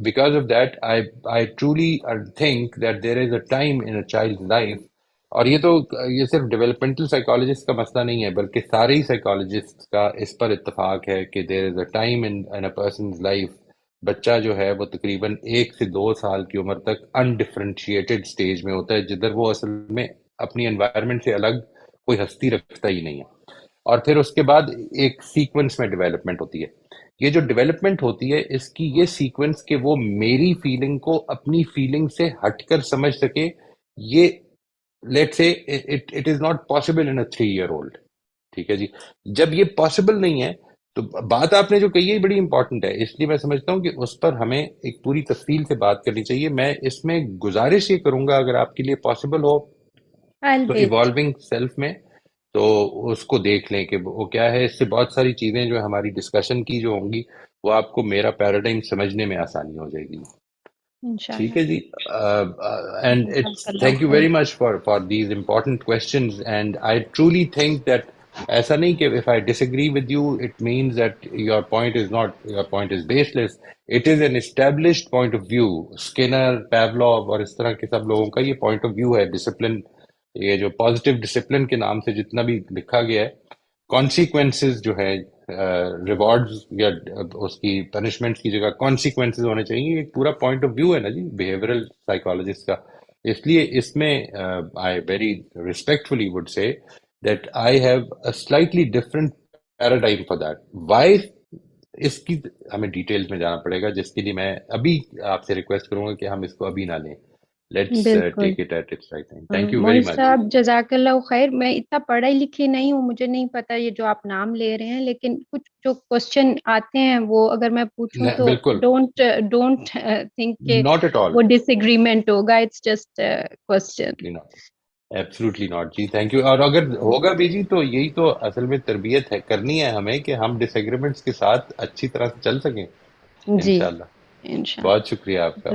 because of that I truly think that there is a time in a child life. اور یہ صرف ڈیولپمنٹل سائیکالوجسٹ کا مسئلہ نہیں ہے, بلکہ سارے ہی سائیکالوجسٹ کا اس پر اتفاق ہے کہ there is a time in a person's life. بچہ جو ہے وہ تقریباً 1 سے 2 سال کی عمر تک انڈیفرینشیٹڈ سٹیج میں ہوتا ہے, جدھر وہ اصل میں اپنی انوائرمنٹ سے الگ کوئی ہستی رکھتا ہی نہیں ہے. اور پھر اس کے بعد ایک سیکوینس میں ڈیولپمنٹ ہوتی ہے. یہ جو ڈیولپمنٹ ہوتی ہے اس کی یہ سیکوینس کہ وہ میری فیلنگ کو اپنی فیلنگ سے ہٹ کر سمجھ سکے, یہ let's say it is not possible in a 3 year old. ٹھیک ہے جی. جب یہ پاسبل نہیں ہے تو بات آپ نے جو کہی ہے بڑی امپورٹنٹ ہے, اس لیے میں سمجھتا ہوں کہ اس پر ہمیں ایک پوری تفصیل سے بات کرنی چاہیے. میں اس میں گزارش یہ کروں گا اگر آپ کے لیے پاسبل ہو تو ایوالونگ سیلف میں تو اس کو دیکھ لیں کہ وہ کیا ہے. اس سے بہت ساری چیزیں جو ہماری ڈسکشن کی جو ہوں گی وہ آپ کو میرا پیراڈائم سمجھنے میں آسانی ہو جائے گی. ٹھیک ہے جی. And thank you very much for these important questions. And I truly think that ایسا نہیں کہ if I disagree with you it means that your point is baseless. It is an established point of view. Skinner, Pavlov اور اس طرح کے سب لوگوں کا یہ point of view ہے. ڈسپلن, یہ جو پازیٹیو ڈسپلن کے نام سے جتنا بھی لکھا گیا ہے, کانسیکوینسز جو ہے ریوارڈز یا اس کی پنشمنٹ کی جگہ کانسیکوینسز ہونے چاہیے, ایک پورا پوائنٹ آف ویو ہے نا جی بیہیورل سائیکالوجسٹ کا. اس لیے اس میں I very respectfully would say that I have a slightly different paradigm for that. Why? اس کی ہمیں ڈیٹیلز میں جانا پڑے گا, جس کے لیے میں ابھی آپ سے ریکویسٹ کروں گا کہ ہم اس کو ابھی نہ لیں. Let's take it at its right time. Thank you very much. صاحب جزاک اللہ خیر. میں اتنا پڑھائی لکھی نہیں ہوں, مجھے نہیں پتا یہ جو آپ نام لے رہے ہیں, لیکن کچھ جو کوسچن آتے ہیں وہ اگر میں پوچھوں تو ڈونٹ تھنک کہ وہ ڈس ایگریمنٹ ہوگا. It's just question. Absolutely not جی. Thank you. اور اگر ہوگا بھی جی تو یہی تو اصل میں تربیت ہے کرنی ہے ہمیں کہ ہم ڈس ایگریمنٹس کے ساتھ اچھی طرح سے چل سکیں. انشاءاللہ. بہت شکریہ آپ کا.